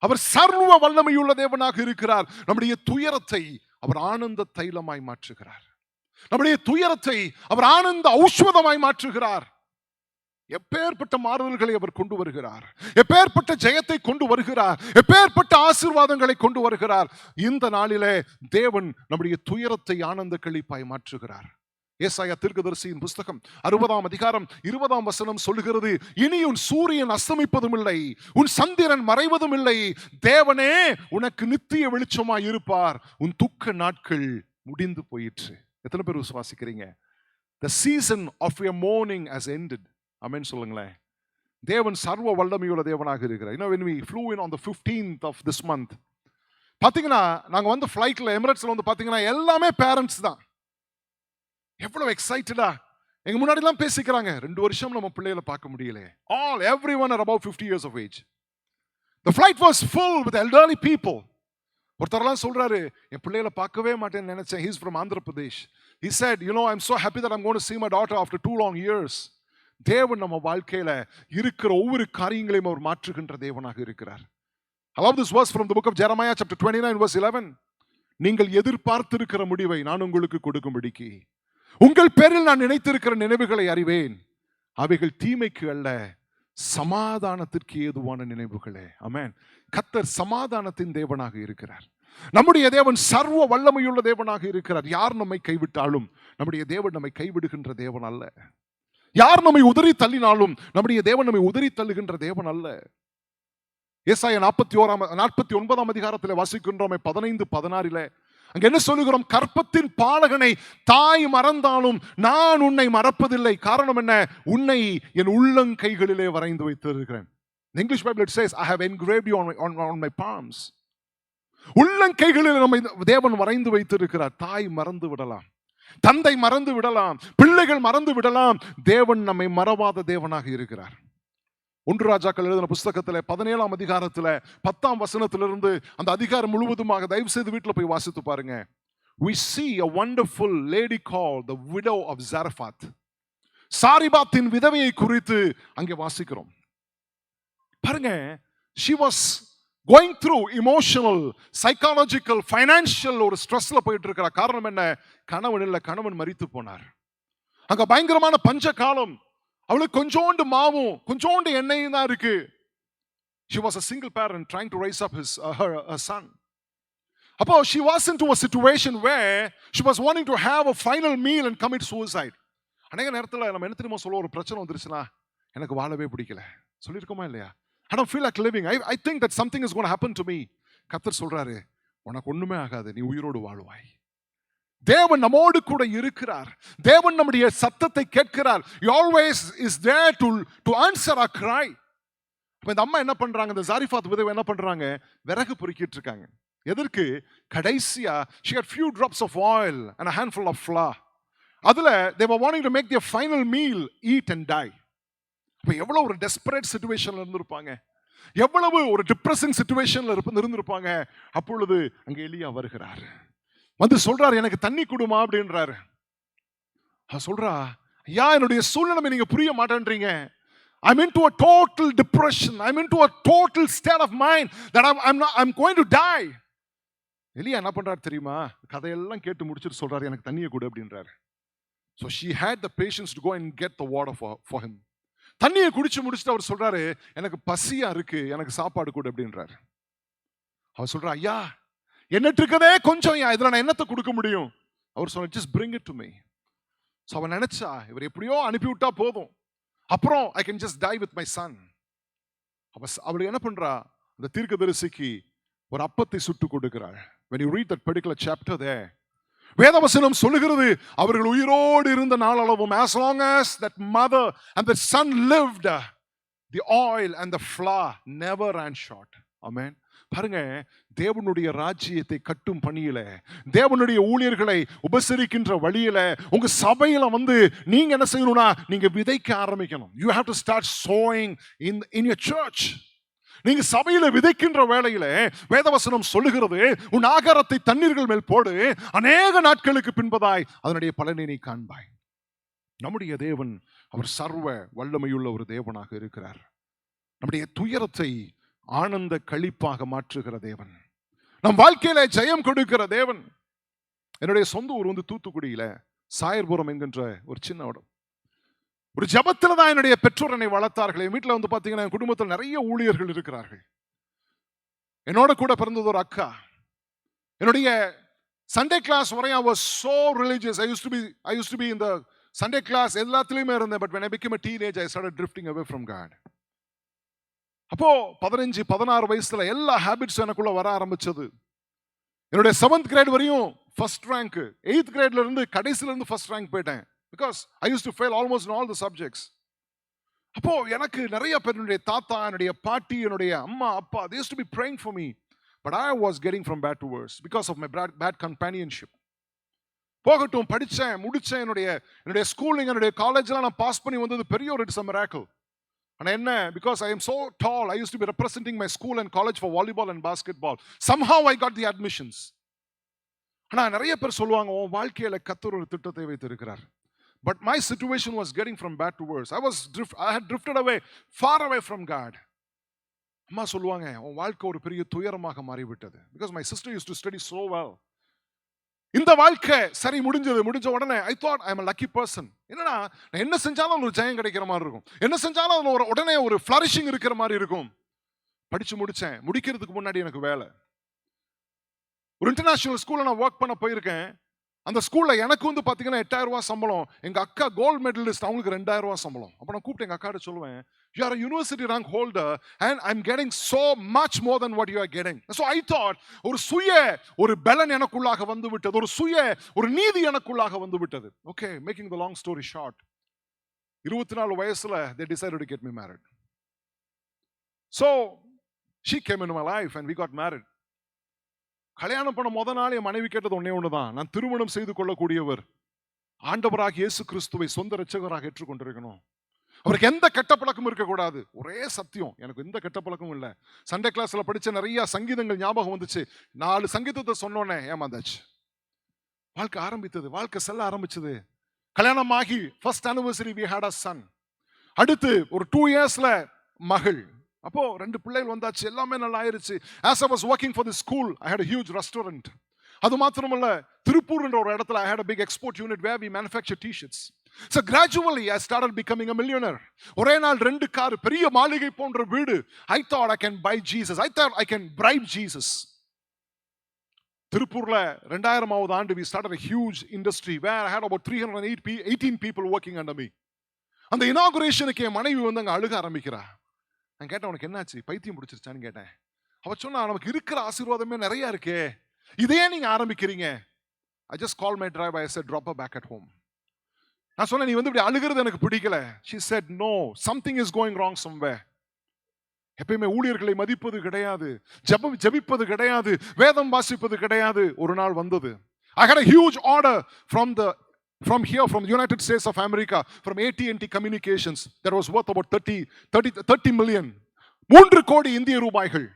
அவர் சர்வ வல்லமையுள்ள தேவனாக இருக்கிறார். நம்முடைய துயரத்தை அவர் ஆனந்த தைலமாய் மாற்றுகிறார். நம்முடைய துயரத்தை அவர் ஆனந்த ஔஷதமாய் மாற்றுகிறார். எப்பேற்பட்ட மாறுதல்களை அவர் கொண்டு வருகிறார், எப்பேற்பட்ட ஜெயத்தை கொண்டு வருகிறார், எப்பேற்பட்ட ஆசீர்வாதங்களை கொண்டு வருகிறார். இந்த நாளிலே தேவன் நம்முடைய துயரத்தை ஆனந்த களிப்பாய் மாற்றுகிறார். ஏசாயா தீர்க்கதரிசியின் புஸ்தகம் 60ஆம் அதிகாரம் 20ஆம் வசனம் சொல்லுகிறது, இனி உன் சூரியன் அஸ்தமிப்பதும் இல்லை, உன் சந்திரன் மறைவதும் இல்லை, தேவனே உனக்கு நித்திய வெளிச்சமாய் இருப்பார், உன் துக்க நாட்கள் முடிந்து போயிற்று. எத்தனை பேர் விசுவாசிக்கிறீங்க? The season of your mourning has ended. ஆமென் சொல்லுங்களேன். தேவன் சர்வ வல்லமையுள்ள தேவனாக இருக்கிறார். You know, when we flew in on the 15th of this month, பாத்தீங்கன்னா நாங்க வந்து ஃபிளைட்ல எமிரேட்ஸ்ல வந்து பாத்தீங்கன்னா எல்லாமே பேரண்ட்ஸ் தான். எவ்வளவு எக்ஸைட்டடா எங்க முன்னாடி எல்லாம் பேசிக்கிறாங்க, 2 வருஷம் நம்ம பிள்ளைகளை பார்க்க முடியல. Everyone are about 50 years of age. The flight was full with elderly people. ஒருத்தரெல்லாம் சொல்றாரு, என் பிள்ளைகளை பார்க்கவே மாட்டேன்னு நினைச்சேன். He's from Andhra Pradesh. He said, you know, I'm so happy that I'm going to see my daughter after 2 long years. தேவன் நம்ம வாழ்க்கையில இருக்கிற ஒவ்வொரு காரியங்களையும் அவர் மாற்றுகின்ற தேவனாக இருக்கிறார். I love this verse from the book of Jeremiah chapter 29 verse 11. நீங்கள் எதிர்பார்த்திருக்கிற முடிவை நான் உங்களுக்கு கொடுக்கும்படிக்கு உங்கள் பேரில் நான் நினைத்திருக்கிற நினைவுகளை அறிவேன், அவைகள் தீமைக்கு அல்ல சமாதானத்திற்கு ஏதுவான நினைவுகளே. ஆமென். கர்த்தர் சமாதானத்தின் தேவனாக இருக்கிறார். நம்முடைய தேவன் சர்வ வல்லமையுள்ள தேவனாக இருக்கிறார். யார் நம்மை கைவிட்டாலும் நம்முடைய தேவன் நம்மை கைவிடுகின்ற தேவன் அல்ல. யார் நம்மை உதறி தள்ளினாலும் நம்முடைய தேவன் நம்மை உதறி தள்ளுகின்ற தேவன் அல்ல. ஏசாயா 49ஆம் அதிகாரத்தில் வாசிக்கின்றோம் 15:16. அங்க என்ன சொல்லுகிறோம்? கற்பத்தின் பாலகனை தாய் மறந்தாலும் நான் உன்னை மறப்பதில்லை. காரணம் என்ன? உன்னை என் உள்ளங்கைகளிலே வரைந்து வைத்திருக்கிறேன். In English Bible it says, I have engraved you on my palms. உள்ளங்கைகளில் நம்மை தேவன் வரைந்து வைத்திருக்கிறார். தாய் மறந்து விடலாம், தந்தை மறந்து விடலாம், பிள்ளைகள் மறந்து விடலாம், தேவன் நம்மை மறவாத தேவனாக இருக்கிறார். 1 ராஜாக்கள் எழுதின புஸ்தகத்தில் 17ஆம் அதிகாரத்தில் 10ஆம் வசனத்திலிருந்து அந்த அதிகாரம் முழுவதுமாக தயவு செய்து வீட்டில் போய் வாசித்து பாருங்க. We see a wonderful lady called the widow of Zarephath. சாரிபாத்தின் விதவையை குறித்து அங்கே வாசிக்கிறோம். பாருங்க, she was going through emotional, psychological, financial ஒரு ஸ்ட்ரெஸ்ல போயிட்டு இருக்கிற. காரணம் என்ன? கணவன் இல்ல, கணவன் மரித்து போனார். அங்க பயங்கரமான பஞ்ச காலம். அவளுக்கு கொஞ்சோண்டு மாவும் கொஞ்சோண்டு எண்ணெயும் தான் இருக்கு. She was a single parent trying to raise up her son. அப்போ she was into a situation where she was wanting to have a final meal and commit suicide. அநேக நேரத்தில் நம்ம என்ன தெரியுமா சொல்ல, ஒரு பிரச்சனை வந்துருச்சுன்னா எனக்கு வாழவே பிடிக்கல சொல்லியிருக்கோமா இல்லையா? I don't feel like living. I think that something is going to happen to me. கர்த்தர் சொல்றாரு, உனக்கு ஒண்ணுமே ஆகாது, நீ உயிரோடு வாழ்வாய். தேவன் நம்மோடு கூட இருக்கிறார். தேவன் நம்முடைய சத்தத்தை கேட்கிறார். He always is there to answer our cry. அப்ப இந்த அம்மா என்ன பண்றாங்க? இந்த சாரிபாத் விதவை என்ன பண்றாங்க? விறகு பொறுக்கிட்டு இருக்காங்க. எதற்கு? கடைசியா she had few drops of oil and a handful of flour. அதுல they were wanting to make their final meal, eat and die. அப்ப எவ்வளவு ஒரு டெஸ்பரேட் சிச்சுவேஷன்ல இருந்திருப்பாங்க, எவ்வளவு ஒரு டிப்ரெசிங் சிச்சுவேஷன்ல இருந்திருப்பாங்க. அப்பொழுது அங்க எலியா வருகிறார், வந்து சொல்றாரு, எனக்கு தண்ணி குடுமா அப்படின்றாரு. சொல்றா, ஐயா என்னுடைய சூழ்நிலை நீங்க புரிய மாட்டேன்றீங்க. I'm into a total depression. I'm into a total state of mind that I'm going to die. எலியா என்ன பண்றாரு தெரியுமா? கதையெல்லாம் கேட்டு முடிச்சிட்டு சொல்றாரு, எனக்கு தண்ணியை கொடு அப்படின்றாரு. So she had the patience to go and get the water for him. தண்ணியை குடிச்சு முடிச்சுட்டு அவர் சொல்றாரு, எனக்கு பசியா இருக்கு, எனக்கு சாப்பாடு கொடு அப்படின்றாரு. அவர் சொல்றா, ஐயா என்னட்டு இருக்கதே கொஞ்சம், இதுல நான் என்னத்தை கொடுக்க முடியும்? அவர் சொன்ன, just bring it to me. So அவன் நினைச்சா இவர் எப்படியோ அனுப்பி விட்டா போதும், அப்புறம் I can just die with my son. அவள் என்ன பண்றா, அந்த தீர்க்கதரிசிக்கு ஒரு அப்பத்தை சுட்டு கொடுக்கிறாள். When you read that particular chapter there, வேதவசனம் சொல்லுகிறது, அவர்கள் உயிரோடு இருந்த நாளளவும், as long as that mother and the son lived, the oil and the flour never ran short. Amen. பாருங்க, தேவனுடைய ராஜ்யத்தை கட்டும் பணியில, தேவனுடைய ஊழியர்களை உபசரிக்கின்ற வழியில, உங்க சபையில நீங்க என்ன செய்யணும்னா, நீங்க விதைக்க ஆரம்பிக்கணும். You have to start sowing in your church. நீங்க சபையில விதைக்கின்ற வேளையில வேதவசனம் சொல்லுகிறது, உன் ஆகாரத்தை தண்ணீர்கள் மேல் போடு, அநேக நாட்களுக்கு பின்பதாய் அதனுடைய பலனை நீ காண்பாய். நம்முடைய தேவன் அவர் சர்வ வல்லமையுள்ள ஒரு தேவனாக இருக்கிறார். நம்முடைய துயரத்தை ஆனந்த களிப்பாக மாற்றுகிற தேவன், நம் வாழ்க்கையில ஜெயம் கொடுக்கிற தேவன். என்னுடைய சொந்த ஊர் தூத்துக்குடியில சாயர்புரம் என்கின்ற ஒரு சின்ன இடம். ஒரு ஜபத்துல தான் என்னுடைய பெற்றோர் என்னை வளர்த்தார்கள். என் வீட்டில் பாத்தீங்கன்னா என் குடும்பத்தில் நிறைய ஊழியர்கள் இருக்கிறார்கள். என்னோட கூட பிறந்தது ஒரு அக்கா. என்னுடைய சண்டே கிளாஸ் வரை I was so religious. I used to be in the Sunday class எல்லாத்துலயுமே இருந்தேன். But when I became a teenager, I started drifting away from God. அப்போ 15-16 வயசுல எல்லா ஹேபிட்ஸ் எனக்குள்ள வர ஆரம்பிச்சது. என்னுடைய 7th grade வரையும் ஃபர்ஸ்ட் ரேங்க், 8th gradeல இருந்து கடைசில இருந்து ஃபர்ஸ்ட் ரேங்க் போயிட்டேன். Because I used to fail almost in all the subjects. அப்போ எனக்கு நிறைய பேர், என்னுடைய தாத்தா, என்னுடைய பாட்டி, என்னுடைய அம்மா, அப்பா, they used to be praying for me. But I was getting from bad to worse because of my bad companionship. போகட்டும், படிச்சேன், முடிச்சேன். என்னுடைய ஸ்கூலிங், என்னுடைய காலேஜ்லாம் நான் பாஸ் பண்ணி வந்தது பெரிய ஒரு இட்ஸ் a miracle. ஆனா என்ன, because I am so tall, I used to be representing my school and college for volleyball and basketball. Somehow I got the admissions. ஆனா நிறைய பேர் சொல்லுவாங்க, உன் வாழ்க்கையில கர்த்தர் ஒரு திட்டத்தை வைத்திருக்கிறார். But my situation was getting from bad to worse. I had drifted away, far away from God. அம்மா சொல்லுவாங்க, உன் வாழ்க்கை ஒரு பெரிய துயரமாக மாறிவிட்டது. Because my sister used to study so well. இந்த வாழ்க்கை சரி முடிஞ்ச உடனே I thought I am a lucky person. என்னன்னா, நான் என்ன செஞ்சாலும் ஒரு ஜெயம் கிடைக்கிற மாதிரி இருக்கும், என்ன செஞ்சாலும் உடனே ஒரு ஃப்ளரிஷிங் இருக்கிற மாதிரி இருக்கும். படிச்சு முடிச்சேன். முடிக்கிறதுக்கு முன்னாடி எனக்கு வேலை. ஒரு இன்டர்நேஷனல் ஸ்கூல்ல நான் ஒர்க் பண்ண போயிருக்கேன். அந்த ஸ்கூல்ல எனக்கு பாத்தீங்கன்னா 8000 ரூபாய் சம்பளம். எங்க அக்கா கோல்ட் மெடலிஸ்ட், அவங்களுக்கு 2000 ரூபாய் சம்பளம். அப்ப நான் கூப்பிட்டு எங்க அக்காட்ட சொல்லுவேன், you are a university rank holder and I'm getting so much more than what you are getting. So I thought, ஒரு பலன் எனக்குள்ளாக வந்து விட்டது, ஒரு நீதி எனக்குள்ளாக வந்து விட்டது. Okay, making the long story short, 24 வயசுல they decided to get me married. So she came into my life and we got married. கல்யாணம் பண்ண முத நாள் என் மனைவி கேட்டது ஒண்ணுதான், நான் திருமணம் செய்து கொள்ளக்கூடியவர் ஆண்டவராக இயேசு கிறிஸ்துவை சொந்த இரட்சகராக ஏற்றுக்கொண்டிருக்கணும், அவருக்கு எந்த கெட்ட பழக்கமும் இருக்கக்கூடாது. ஒரே சத்தியம், எனக்கு எந்த கெட்ட பழக்கமும் இல்லை. சண்டே கிளாஸ்ல படிச்ச நிறைய சங்கீதங்கள் ஞாபகம் வந்துச்சு. 4 சங்கீதத்தை சொன்னோன்னே ஏமாந்தாச்சு. வாழ்க்கை செல்ல ஆரம்பிச்சது. கல்யாணம் ஆகி first anniversary we had a son. அடுத்து ஒரு 2 yearsல மகள். அப்போ 2 பிள்ளைகள் வந்தாச்சு, எல்லாமே நல்லா ஆயிருச்சு. As I was working for the school, I had a huge restaurant. அது மாத்திரமல்ல, திருப்பூர்ன்ற ஒரு இடத்துல I had a big export unit where we manufacture t-shirts. So gradually I started becoming a millionaire. ஒரே நாள் 2 கார், பெரிய மாளிகை போன்ற வீடு. I thought I can buy Jesus. I thought I can bribe Jesus. திருப்பூர்ல 2000ஆவது ஆண்டு we started a huge industry where I had about 318 people working under me. அந்த இனாகுரேஷனுக்கு என் மனைவி அங்க அழுக ஆரம்பிக்கிறா. நான் கேட்டேன், உனக்கு என்னாச்சு, பைத்தியம் பிடிச்சிருச்சான்னு கேட்டேன். அவ சொன்னா, நமக்கு இருக்கிற ஆசீர்வாதமே நிறைய இருக்கே, இதையே நீங்க ஆரம்பிக்கிறீங்க. I just called my driver. I said, drop her back at home. நான் சொன்னேன், நீ இப்படி அழுகிறது எனக்கு பிடிக்கல. She said, no, something is going wrong somewhere. எப்பயுமே ஊழியர்களை மதிப்பது கிடையாது, ஜெபிப்பது கிடையாது, வேதம் வாசிப்பது கிடையாது. ஒரு நாள் வந்தது. I had a huge order from the United States of America, from AT&T Communications, that was worth about 30 million. 3 கோடி இந்திய ரூபாய்கள்.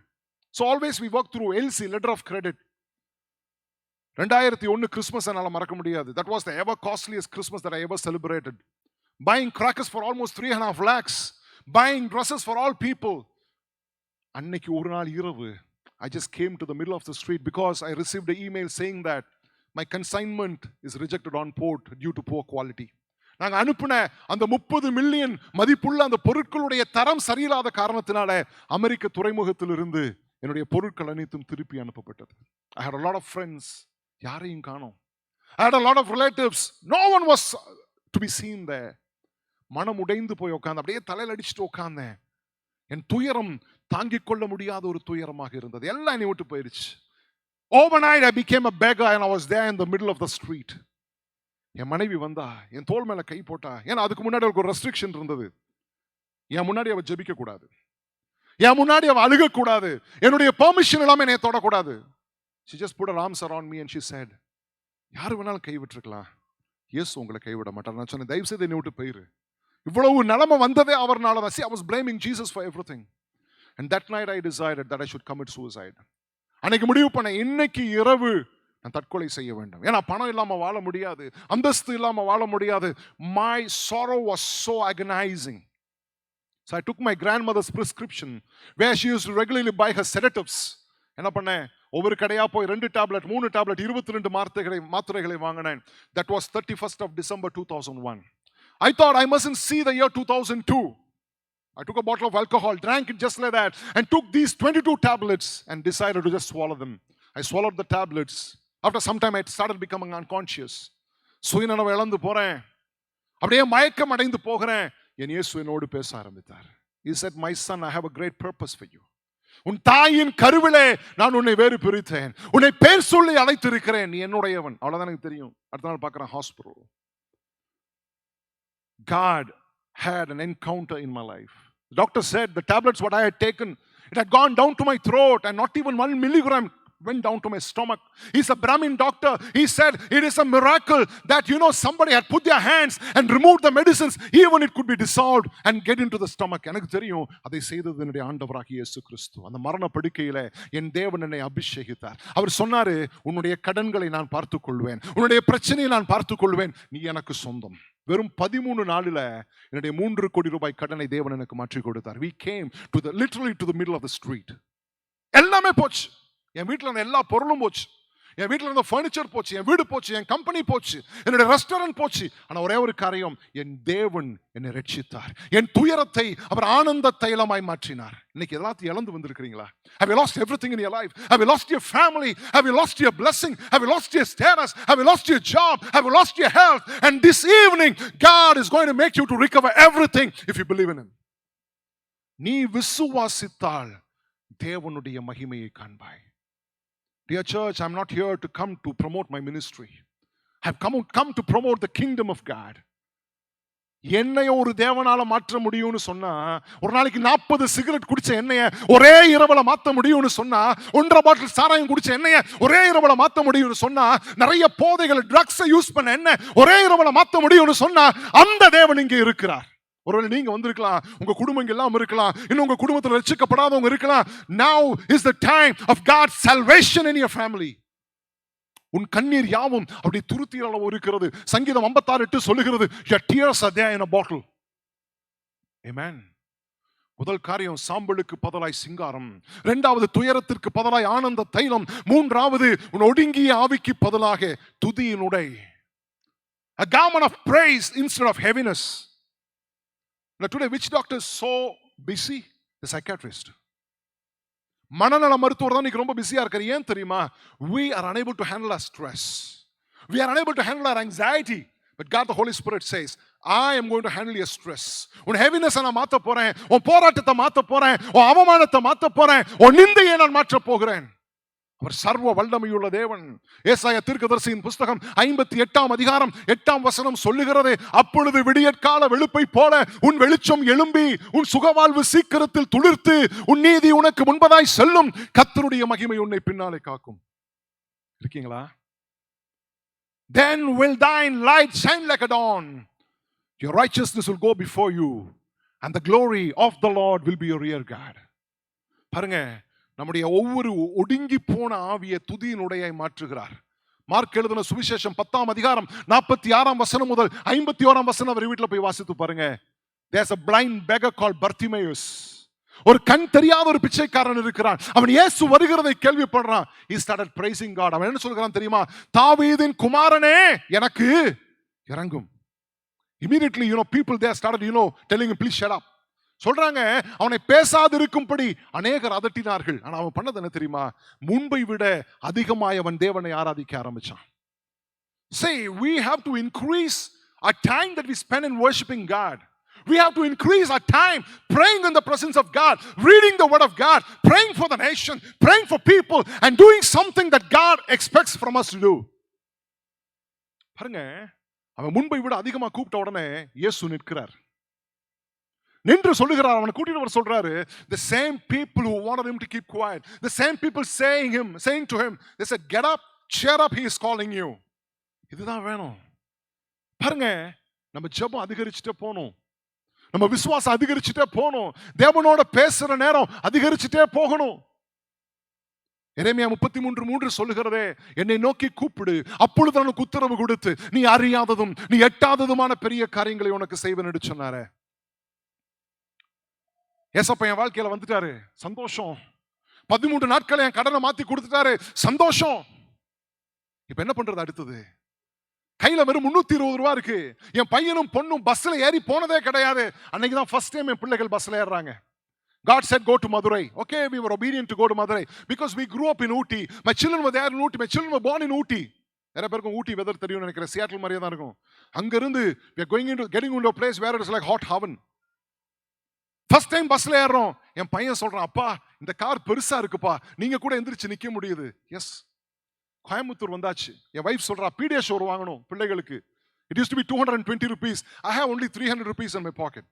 So always we work through LC, letter of credit. 2001 Christmas என்னால மறக்க முடியாது. That was the ever costliest Christmas that I ever celebrated. Buying crackers for almost 3.5 lakhs, buying dresses for all people. அன்னைக்கு ஒரு நாள் இரவு I just came to the middle of the street because I received an email saying that my consignment is rejected on port due to poor quality. நாங்க அனுப்புன அந்த 30 மில்லியன் மதிப்புள்ள அந்த பொருட்களுடைய தரம் சரியில்லாத காரணத்தினால அமெரிக்க துறைமுகத்திலிருந்து என்னுடைய பொருட்கள் அனைத்தும் திருப்பி அனுப்பப்பட்டது. I had a lot of friends. யாரையும் காணோம். I had a lot of relatives. No one was to be seen there. மனம் உடைந்து போய் உட்கார்ந்து அப்படியே தலையில் அடிச்சுட்டு உட்கார்ந்தேன். என் துயரம் தாங்கிக் கொள்ள முடியாத ஒரு துயரமாக இருந்தது. எல்லாம் என்னை விட்டு போயிருச்சு. Overnight I became a beggar and I was there in the middle of the street. என் மனைவி வந்தா, என் தோள் மேல கை போட்டா. ஏன்னா அதுக்கு முன்னாடி ஒரு ரெஸ்ட்ரிக்ஷன் இருந்தது. என் முன்னாடி அவ ஜெபிக்க கூடாது, என் முன்னாடி அவ அழுக கூடாது, என்னுடைய பெர்மிஷன் இல்லாம என்னை தொடக்கூடாது. She just put her arms around me and she said, யாரு வேணாலும் கைவிட்டிருக்கலாம், இயேசு உங்களை கைவிட மாட்டார். நான் சொன்னேன், தயவு செய்து என்னை விட்டு போயிரு. இவ்வளவு நிலைமை வந்ததே அவர்னால தான். See, I was blaming Jesus for everything. And that night I decided that I should commit suicide. அன்னைக்கு முடிவு பண்ண, இன்னைக்கு இரவு நான் தற்கொலை செய்ய வேண்டும். ஏன்னா பணம் இல்லாம வாழ முடியாது, அந்தஸ்து இல்லாம வாழ முடியாது. My sorrow was so agonizing. So I took my grandmother's prescription where she used to regularly buy her sedatives. என்ன பண்ணேன், ஒவ்வொரு கடையா போய் 2 டேப்லெட் 3 டேப்லெட் 22 மாத்திரைகளை வாங்கினேன். That was 31st of December 2001. I thought I mustn't see the year 2002. I took a bottle of alcohol, drank it just like that, and took these 22 tablets and decided to just swallow them. I swallowed the tablets. After some time I started becoming unconscious. சுயநனவை இழந்து போறேன், அப்படியே மயக்கம் அடைந்து போகிறேன். என் இயேசு என்னோடு பேச ஆரம்பித்தார். He said, my son, I have a great purpose for you. உன் தாயின் கருவிலே நான் உன்னை வேறு பிரித்தேன், உன்னை பேர் சொல்லி அழைத்திருக்கிறேன், நீ என்னுடையவன். அவ்வளவுதான் எனக்கு தெரியும். அடுத்த நாள் பார்க்கிறேன் hospital. God had an encounter in my life. The doctor said the tablets what I had taken, it had gone down to my throat and not even 1 milligram went down to my stomach. He's a Brahmin doctor. He said it is a miracle that somebody had put their hands and removed the medicines, even it could be dissolved and get into the stomach. எனக்கு தெரியும் அதை செய்தது என்னுடைய ஆண்டவராகிய இயேசு கிறிஸ்து. அந்த மரண படுக்கையில என் தேவன் என்னை அபிஷேகித்தார். அவர் சொன்னாரு, உன்னுடைய கடன்களை நான் பார்த்துக் கொள்வேன், உன்னுடைய பிரச்சனையை நான் பார்த்துக் கொள்வேன், நீ எனக்கு சொந்தம். வெறும் 13 நாளில என்னுடைய 3 கோடி ரூபாய் கடனை தேவன் எனக்கு மாற்றி கொடுத்தார். We came to the literally to the middle of the street. எல்லாமே போச்சு. என் வீட்டில் இருந்த எல்லா பொருளும் போச்சு, என் வீட்டில் இருந்த ஃபர்னிச்சர் போச்சு, என் வீடு போச்சு, என் கம்பெனி போச்சு, என்னுடைய ரெஸ்டாரண்ட் போச்சு. ஆனால் ஒரே ஒரு காரியம், என் தேவன் என்னை ரட்சித்தார். என் துயரத்தை அவர் ஆனந்த தைலமாய் மாற்றினார். இன்னைக்கு எல்லாத்தையும் இழந்து வந்திருக்கிறீங்களா? Have you lost everything in your life? Have you lost your family? Have you lost your blessing? Have you lost your status? Have you lost your job? Have you lost your health? And this evening God is going to make you to recover everything if you believe in him. நீ விசுவாசித்தால் தேவனுடைய மகிமையை காண்பாய். Dear church, I'm not here to come to promote my ministry. I've come to promote the kingdom of God. என்னைய ஒரு தேவனால மாற்ற முடியும்னு சொன்னா, ஒரு நாளைக்கு 40 சிகரெட் குடிச்ச என்னைய ஒரே இரவுல மாத்த முடியும்னு சொன்னா, 1.5 பாட்டில் சாராயம் குடிச்ச என்னைய ஒரே இரவுல மாத்த முடியும்னு சொன்னா, நிறைய போதைகள் ட்ரக்ஸ் யூஸ் பண்ண என்ன ஒரே இரவுல மாத்த முடியும்னு சொன்னா, அந்த தேவன் இங்கே இருக்கிறார். ஒருவேளை நீங்க வந்திருக்கலாம், உங்க குடும்பம் எல்லாம் இருக்கலாம், இன்னும் உங்க குடும்பத்தில் ரட்சிக்கப்படாதவங்க இருக்கலாம். Now is the time of God's salvation in your family. உன் கண்ணீர் யாவும் அப்படி துருத்திய அளவு இருக்கிறது. சங்கீதம் 56:8 சொல்லுகிறது, your tears are there in a bottle. Amen. முதல் காரியம், சாம்பலுக்கு பதிலாய் சிங்காரம். இரண்டாவது, துயரத்திற்கு பதிலாய் ஆனந்த தைலம். மூன்றாவது, உன் ஒடுங்கிய ஆவிக்கு பதிலாக துதியின் உடை. A garment of praise instead of heaviness. Now today, which doctor is so busy? The psychiatrist. மனநல மருத்துவர் தான் இன்னைக்கு ரொம்ப பிஸியா இருக்காரு. ஏன் தெரியுமா? We are unable to handle our stress. We are unable to handle our anxiety. But God the Holy Spirit says, I am going to handle your stress. உன் heaviness நான் மாத்த போறேன், உன் போராட்டத்தை மாத்த போறேன், உன் அவமானத்தை மாத்த போறேன், உன் நிந்தையை நான் மாற்ற போகிறேன். அவர் சர்வ வல்லமையுள்ள தேவன். ஏசாயா தீர்க்கதரிசியின் புத்தகம் 58ஆம் அதிகாரம் 8ஆம் வசனம் சொல்லுகிறது, அப்பொழுது விடியற்கால வெளுப்பை போல உன் வெளிச்சம் எழும்பி உன் சுகவாழ்வு சீக்கிரத்தில் துளிர்த்து உன் நீதி உனக்கு முன்பதாய் செல்லும், கர்த்தருடைய மகிமை உன்னை பின்னாலே காக்கும். இருக்கீங்களா? Then will thine light shine like a dawn. Your righteousness will go before you and the glory of the Lord will be your rear guard. பாருங்க, நம்முடைய ஒவ்வொரு ஒடுங்கி போன ஆவியை துதியினுடையாய் மாற்றுகிறார். மார்க் எழுதின சுவிசேஷம் 10ஆம் அதிகாரம் 46ஆம் வசனம் முதல் 51ஆம் வசனம் அவர் வீட்டில் போய் வாசித்து பாருங்க. There's a blind beggar called Bartimaeus. ஒரு கண் தெரியாத ஒரு பிச்சைக்காரன் இருக்கிறான். அவன் இயேசு வருகிறதை கேள்விப்படுறான். He started praising God. அவன் என்ன சொல்கிறான் தெரியுமா? தாவீதின் குமாரனே எனக்கு இறங்கும். Immediately, people there started, telling him, please shut up. சொல்றாங்க, அவனை பேசாதிருக்கும்படி அநேகர் அதட்டினார்கள். ஆனா அவன் பண்ணது என்ன தெரியுமா? முன்பை விட அதிகமாய் அவன் தேவனை ஆராதிக்க ஆரம்பிச்சான். Say, we have to increase our time that we spend in worshiping God. We have to increase our time praying in the presence of God, reading the word of God, praying for the nation, praying for people, and doing something that God expects from us to do. பாருங்க, அவன் முன்பை விட அதிகமா கூப்பிட்ட உடனே இயேசு நிற்கிறார். நின்று சொல்லுகிறார், அவனை கூட்டிட்டு வர சொல்றாரு. The same people who wanted him to keep quiet, the same people saying to him, they said, get up, cheer up, he is calling you. இதுதான் வேணும். பாருங்க, நம்ம ஜெபம் அதிகரிச்சுட்டே போகணும், நம்ம விசுவாசம் அதிகரிச்சுட்டே போகணும், தேவனோட பேசுற நேரம் அதிகரிச்சுட்டே போகணும். எரேமியா 33:3 சொல்லுகிறதே, என்னை நோக்கி கூப்பிடு, அப்பொழுது உனக்கு உத்தரவு கொடுத்து நீ அறியாததும் நீ எட்டாததுமான பெரிய காரியங்களை உனக்கு செய்வேன் என்று சொன்னாரே. ஏசப்பா என் வாழ்க்கையில வந்துட்டாரு, சந்தோஷம். 13 நாட்கள் என் கடனை மாத்தி கொடுத்துட்டாரு, சந்தோஷம். இப்ப என்ன பண்றது? அடுத்தது கையில வெறும் 320 ரூபாய் இருக்கு. என் பையனும் பொண்ணும் பஸ்ல ஏறி போனதே கிடையாது. அன்னைக்கு தான் ஃபர்ஸ்ட் டைம் என் பிள்ளைகள் பஸ்ல ஏறுறாங்க. God said go to Madurai. Okay, we were obedient to go to Madurai because we grew up in Ooty. My children were there in Ooty. My children were born in Ooty. நிறைய பேருக்கு ஊட்டி வெதர் தெரியும் நினைக்கிறேன். சியாட்டில் மாதிரியே தான் இருக்கும். அங்க இருந்து we are getting into a place where it is like hot heaven. First time பஸ்ல ஏறோம். என் பையன் சொல்றான், அப்பா இந்த கார் பெருசா இருக்குப்பா, நீங்க கூட எந்திரிச்சு நிக்க முடியுது. எஸ், கோயம்புத்தூர் வந்தாச்சு. என் வைஃப் சொல்றா, பீடியா ஷோர் வாங்கணும் பிள்ளைகளுக்கு. It used to be 220 rupees. I have only 300 rupees in my pocket.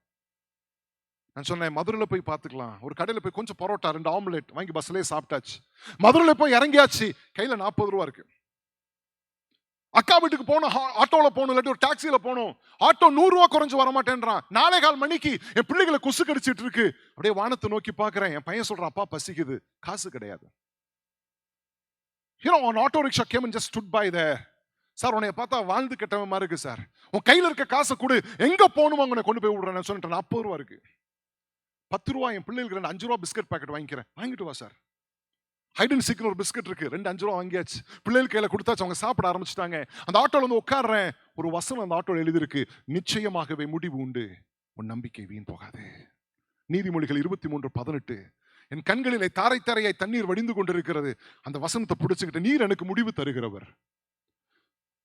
நான் சொன்னேன், மதுரையில் போய் பார்த்துக்கலாம். ஒரு கடையில் போய் கொஞ்சம் பரோட்டா 2 ஆம்லெட் வாங்கி பஸ்லேயே சாப்பிட்டாச்சு. மதுரையில் போய் இறங்கியாச்சு, கையில் 40 ரூபா இருக்கு. அக்கா வீட்டுக்கு போகணும், ஆட்டோவில் போகணும், இல்லாட்டி ஒரு டாக்ஸியில் போகணும். ஆட்டோ 100 ரூபா குறைஞ்சு வர மாட்டேன்றான். 4:15 மணிக்கு என் பிள்ளைகளை கொசு கடிச்சிட்டு இருக்கு. அப்படியே வானத்தை நோக்கி பார்க்குறேன். என் பையன் சொல்றான், அப்பா பசிக்குது, காசு கிடையாது. You know, an auto rickshaw came and just stood by there. Sir, உன்னை பார்த்தா வாழ்ந்து கெட்டவன் மாதிரி இருக்கு சார், உன் கையில் இருக்க காசை கொடு, எங்க போகணுமோ அங்கே கொண்டு போய் விடுறேன் சொல்லிட்டு 40 ரூபா இருக்கு. 10 ரூபா என் பிள்ளைகளுக்கு 5 ரூபா பிஸ்கட் பாக்கெட் வாங்கிக்கிறேன், வாங்கிட்டு வா சார். ஹைடன் சீக்கிரம் ஒரு பிஸ்கட் இருக்கு, 5 ரூபா வாங்கியாச்சு. பிள்ளைகள் கையில கொடுத்தாச்சு, அவங்க சாப்பிட ஆரம்பிச்சுட்டாங்க. அந்த ஆட்டோல வந்து உட்காடுறேன். ஒரு வசனம் அந்த ஆட்டோல எழுதிருக்கு, நிச்சயமாகவே முடிவு உண்டு, உன் நம்பிக்கை வீண் போகாது. நீதிமொழிகள் 23:18. என் கண்களிலே தாரை தாரையாய் தண்ணீர் வடிந்து கொண்டிருக்கிறது. அந்த வசனத்தை பிடிச்சுக்கிட்டு, நீர் எனக்கு முடிவு தருகிறவர்.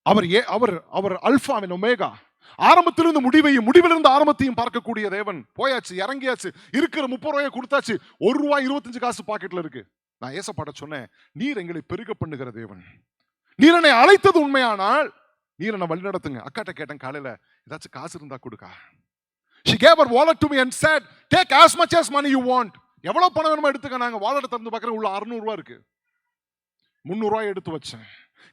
அவர் அவர் அல்பாவின் ஒமேகா, ஆரம்பத்திலிருந்து முடிவையும் முடிவிலிருந்து ஆரம்பத்தையும் பார்க்கக்கூடிய தேவன். போயாச்சு, இறங்கியாச்சு, இருக்கிற 30 ரூபாயை கொடுத்தாச்சு. 1 ரூபாய் 25 காசு பாக்கெட்ல இருக்கு. நான் ஏசப்பாட்ட சொன்னேன், நீர் எங்களை பெருக பண்ணுகிற தேவன், நீர் என்னை அழைத்தது உண்மையானால் நீர் என்னை வழி நடத்துங்க. அக்காட்ட கேட்டேன் காலையில, ஏதாச்சும் காசு இருந்தா கொடுக்கா. She gave her wallet to me and said, take as much as money you want. எவ்வளவு பணம் வேணுமோ எடுத்துக்க. நாங்க வாலெட் திறந்து பார்க்கறேன், உள்ள 600 ரூபாய் இருக்கு. 300 ரூபாய் எடுத்து வச்சேன்.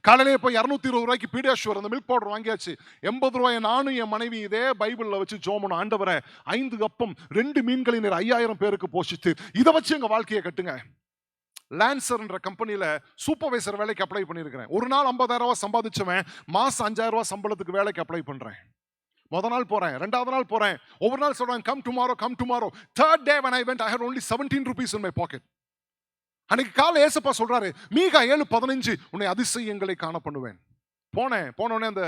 காலையிலே போய் 220 ரூபாய்க்கு பீடியாஷுவர் அந்த மில்க் பவுடர் வாங்கியாச்சு. 80 ரூபாயை நானும் என் மனைவி இதே பைபிள்ல வச்சு ஜோமனும், ஆண்டவரே 5 அப்பம் 2 மீன்களை நீர் 5000 பேருக்கு போஷித்து இதை வச்சு எங்க வாழ்க்கையை கட்டுங்க. லான்சர் என்ற கம்பெனியில சூப்பர்வைசர் வேலைக்கு அப்ளை பண்ணியிருக்கிறேன். ஒரு நாள் 50,000 ரூபாய் சம்பாதிச்சவன் மாசம் 5,000 ரூபாய் சம்பளத்துக்கு வேலைக்கு அப்ளை பண்றேன். முதல் நாள் போறேன், 2வது நாள் போறேன். ஒவ்வொரு நாள் சொல்றேன், come tomorrow. Third day when I went, I had only 17 rupees in my pocket. அன்னைக்கு காலை ஏசப்பா சொல்றாரு, மீகா 7:15, உன்னை அதிசயங்களை காண பண்ணுவேன். போனோடனே அந்த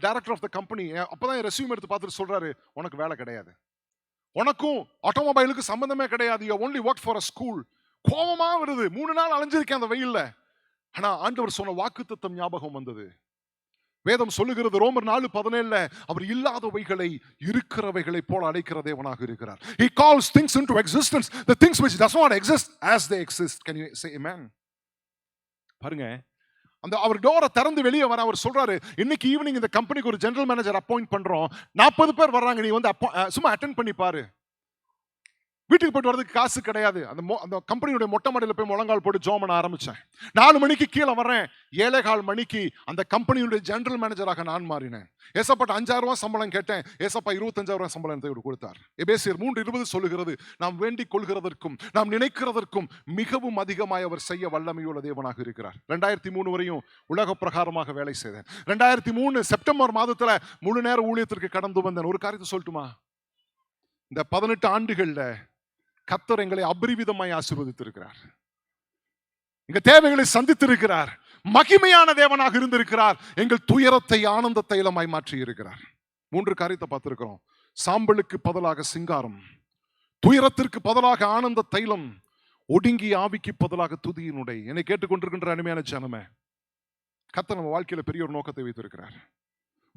டைரக்டர் ஆஃப் த கம்பெனி அப்பதான் ரெஸ்யூம் எடுத்து பார்த்துட்டு சொல்றாரு, உனக்கு வேலை கிடையாது, உனக்கும் ஆட்டோமொபைலுக்கு சம்பந்தமே கிடையாது, you only worked for a school. கோபமா வருது. 3 நாள் அலைஞ்சிருக்கேன் அந்த வெயில்ல. ஆனா ஆண்டவர் சொன்ன வாக்குத்தத்தம் ஞாபகம் வந்தது. வேதம் சொல்லுகிறது, ரோமர் 4:17, அவர் இல்லாதவைகளை இருக்கிறவைகளை போல அழைக்கிற தேவனாக இருக்கிறார். He calls things into existence, the things which does not exist as they exist. Can you say amen? பாருங்க, அந்த அவர் டோரை திறந்து வெளியே வர அவர் சொல்றாரு, இன்னைக்கு ஈவினிங் இந்த கம்பெனிக்கு ஒரு ஜெனரல் மேனேஜர் அப்பாயிண்ட் பண்றோம், 40 பேர் வர்றாங்க, நீ வந்து சும்மா அட்டென்ட் பண்ணி பாரு. வீட்டுக்கு போயிட்டு வரதுக்கு காசு கிடையாது. அந்த கம்பெனியுடைய மொட்டை மாடியில் போய் முழங்கால் போட்டு ஜோம் பண்ண ஆரம்பிச்சேன். 4 மணிக்கு கீழே வர்றேன், 7:15 மணிக்கு அந்த கம்பெனியுடைய ஜெனரல் மேனேஜராக நான் மாறினேன். ஏசப்பட்ட 5,000 ரூபாய் சம்பளம் கேட்டேன், ஏசப்பா 25,000 ரூபாய் சம்பளம் கொடுத்தார். எபேசியர் 3:20 சொல்லுகிறது, நாம் வேண்டிக் கொள்கிறதற்கும் நாம் நினைக்கிறதற்கும் மிகவும் அதிகமாய் அவர் செய்ய வல்லமையுள்ள தேவனாக இருக்கிறார். 2003 வரையும் உலக பிரகாரமாக வேலை செய்தேன். 2003 செப்டம்பர் மாதத்துல முழு நேர ஊழியத்திற்கு கடந்து வந்தேன். ஒரு காரியத்தை சொல்லட்டுமா? இந்த 18 ஆண்டுகள்ல கர்த்தர் எங்களை அபரிவிதமாய் ஆசீர்வதித்திருக்கிறார். எங்க தேவைகளை சந்தித்திருக்கிறார். மகிமையான தேவனாக இருந்திருக்கிறார். எங்கள் துயரத்தை ஆனந்த தைலமாய் மாற்றி இருக்கிறார். 3 காரியத்தை பார்த்திருக்கிறோம். சாம்பலுக்கு பதிலாக சிங்காரம், துயரத்திற்கு பதிலாக ஆனந்த தைலம், ஒடுங்கி ஆவிக்கு பதிலாக துதியினுடைய. என்னை கேட்டுக்கொண்டிருக்கின்ற அருமையான ஜனமே, கர்த்தர் நம்ம வாழ்க்கையில பெரிய ஒரு நோக்கத்தை வைத்திருக்கிறார்,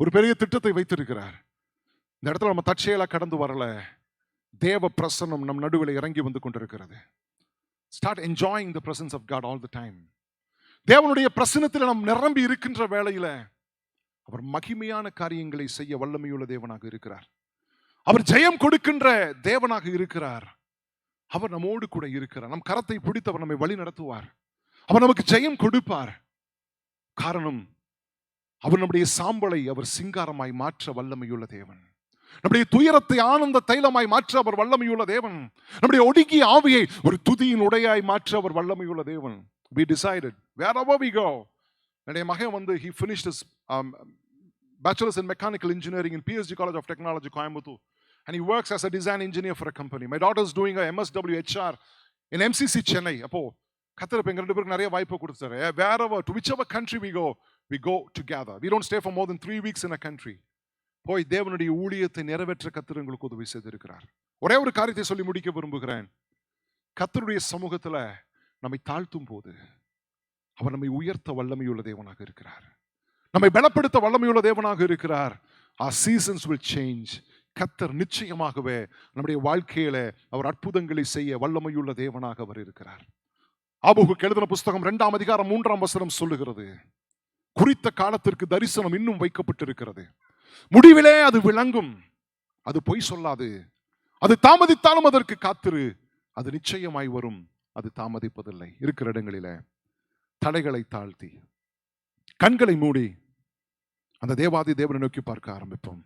ஒரு பெரிய திட்டத்தை வைத்திருக்கிறார். இந்த இடத்துல நம்ம தற்செயலா கடந்து வரல. தேவ பிரசன்னம் நம் நடுவில் இறங்கி வந்து கொண்டிருக்கிறது. Start enjoying the presence of God all the time. தேவனுடைய பிரசன்னத்தில் நாம் நிரம்பி இருக்கின்ற வேளையில அவர் மகிமையான காரியங்களை செய்ய வல்லமையுள்ள தேவனாக இருக்கிறார். அவர் ஜெயம் கொடுக்கின்ற தேவனாக இருக்கிறார். அவர் நம்மோடு கூட இருக்கிறார். நம் கரத்தை பிடித்து அவர் நம்மை வழி நடத்துவார். அவர் நமக்கு ஜெயம் கொடுப்பார். காரணம், அவர் நம்முடைய சாம்பலை அவர் சிங்காரமாய் மாற்ற வல்லமையுள்ள தேவன். நம்முடைய துயரத்தை ஆனந்த தைலமாய் மாற்ற அவர் வல்லமையுள்ள தேவன். நம்முடைய ஒடுங்கிய ஆவியை ஒரு துதியின் உடையாய் மாற்ற அவர் வல்லமையுள்ள தேவன். We decided wherever we go. என்னுடைய மகன் வந்து he finished his bachelor's in mechanical engineering in PSG College of Technology, Coimbatore, and he works as a design engineer for a company. My daughter is doing a MSW HR in MCC Chennai. அப்போ கர்த்தர் எங்க ரெண்டு பேருக்கு நிறைய வாய்ப்பு கொடுத்தாரு. Wherever, to whichever country we go together. We don't stay for more than 3 weeks in a country. போய் தேவனுடைய ஊழியத்தை நிறைவேற்ற கர்த்தர் எங்களுக்கு உதவி செய்திருக்கிறார். ஒரே ஒரு காரியத்தை சொல்லி முடிக்க விரும்புகிறேன். கர்த்தருடைய சமூகத்துல நம்மை தாழ்த்தும் போது அவர் நம்மை உயர்த்த வல்லமையுள்ள தேவனாக இருக்கிறார். நம்மை பலப்படுத்த வல்லமையுள்ள தேவனாக இருக்கிறார். Our seasons will change. கர்த்தர் நிச்சயமாகவே நம்முடைய வாழ்க்கையில அவர் அற்புதங்களை செய்ய வல்லமையுள்ள தேவனாக அவர் இருக்கிறார். ஆபகுக்கு எழுதின புஸ்தகம் 2ஆம் அதிகாரம் 3ஆம் வசனம் சொல்லுகிறது, குறித்த காலத்திற்கு தரிசனம் இன்னும் வைக்கப்பட்டிருக்கிறது, முடிவிலே அது விளங்கும், அது பொய் சொல்லாது, அது தாமதித்தாலும் அதற்கு காத்திரு, அது நிச்சயமாய் வரும், அது தாமதிப்பதில்லை. இருக்கிற இடங்களில தலைகளை தாழ்த்தி கண்களை மூடி அந்த தேவாதி தேவனை நோக்கி பார்க்க ஆரம்பிப்போம்.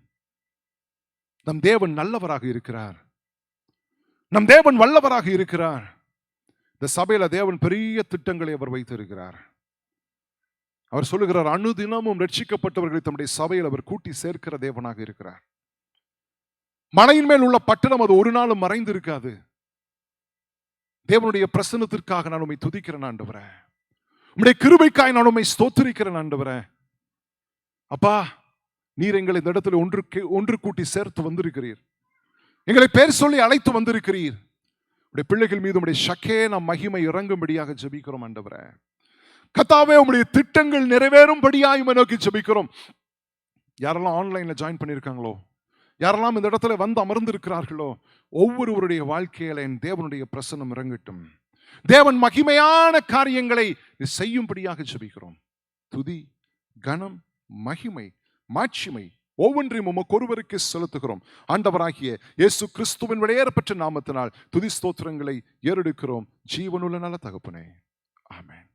நம் தேவன் நல்லவராக இருக்கிறார். நம் தேவன் வல்லவராக இருக்கிறார். இந்த சபையில தேவன் பெரிய திட்டங்களை அவர் வைத்திருக்கிறார். அவர் சொல்லுகிறார், அனுதினமும் ரட்சிக்கப்பட்டவர்களை தம்முடைய சபையில் அவர் கூட்டி சேர்க்கிற தேவனாக இருக்கிறார். மலையின் மேல் உள்ள பட்டணம் அது ஒரு நாளும் மறைந்து இருக்காது. தேவனுடைய பிரசன்னத்திற்காக நான் உம்மை துதிக்கிறேன் ஆண்டவரே. உம்முடைய கிருபைக்காய் நான் உம்மை ஸ்தோத்திரிக்கிறேன் ஆண்டவரே. அப்பா, நீர் எங்களை இந்த இடத்துல ஒன்று கூட்டி சேர்த்து வந்திருக்கிறீர். எங்களை பேர் சொல்லி அழைத்து வந்திருக்கிறீர். உடைய பிள்ளைகள் மீது உடைய ஷக்கேன மகிமை இறங்கும்படியாக ஜெபிக்கிறோம் ஆண்டவரே. கர்த்தாவே, உம்முடைய திட்டங்கள் நிறைவேறும்படியாய் உம்மை நோக்கி ஜெபிக்கிறோம். யாரெல்லாம் ஆன்லைன்ல ஜாயின் பண்ணியிருக்காங்களோ, யாரெல்லாம் இந்த இடத்துல வந்து அமர்ந்திருக்கிறார்களோ, ஒவ்வொருவருடைய வாழ்க்கையில என் தேவனுடைய பிரசன்னம் இறங்கட்டும். தேவன் மகிமையான காரியங்களை செய்யும்படியாக ஜெபிக்கிறோம். துதி, கனம், மகிமை, மாட்சிமை ஒவ்வொன்றையும் உமக்கு ஒருவருக்கு செலுத்துகிறோம். ஆண்டவராகிய இயேசு கிறிஸ்துவின் விலையேறப்பெற்ற நாமத்தினால் துதி ஸ்தோத்திரங்களை ஏறெடுக்கிறோம். ஜீவனுள்ள நல்ல தகப்பனே, ஆமென்.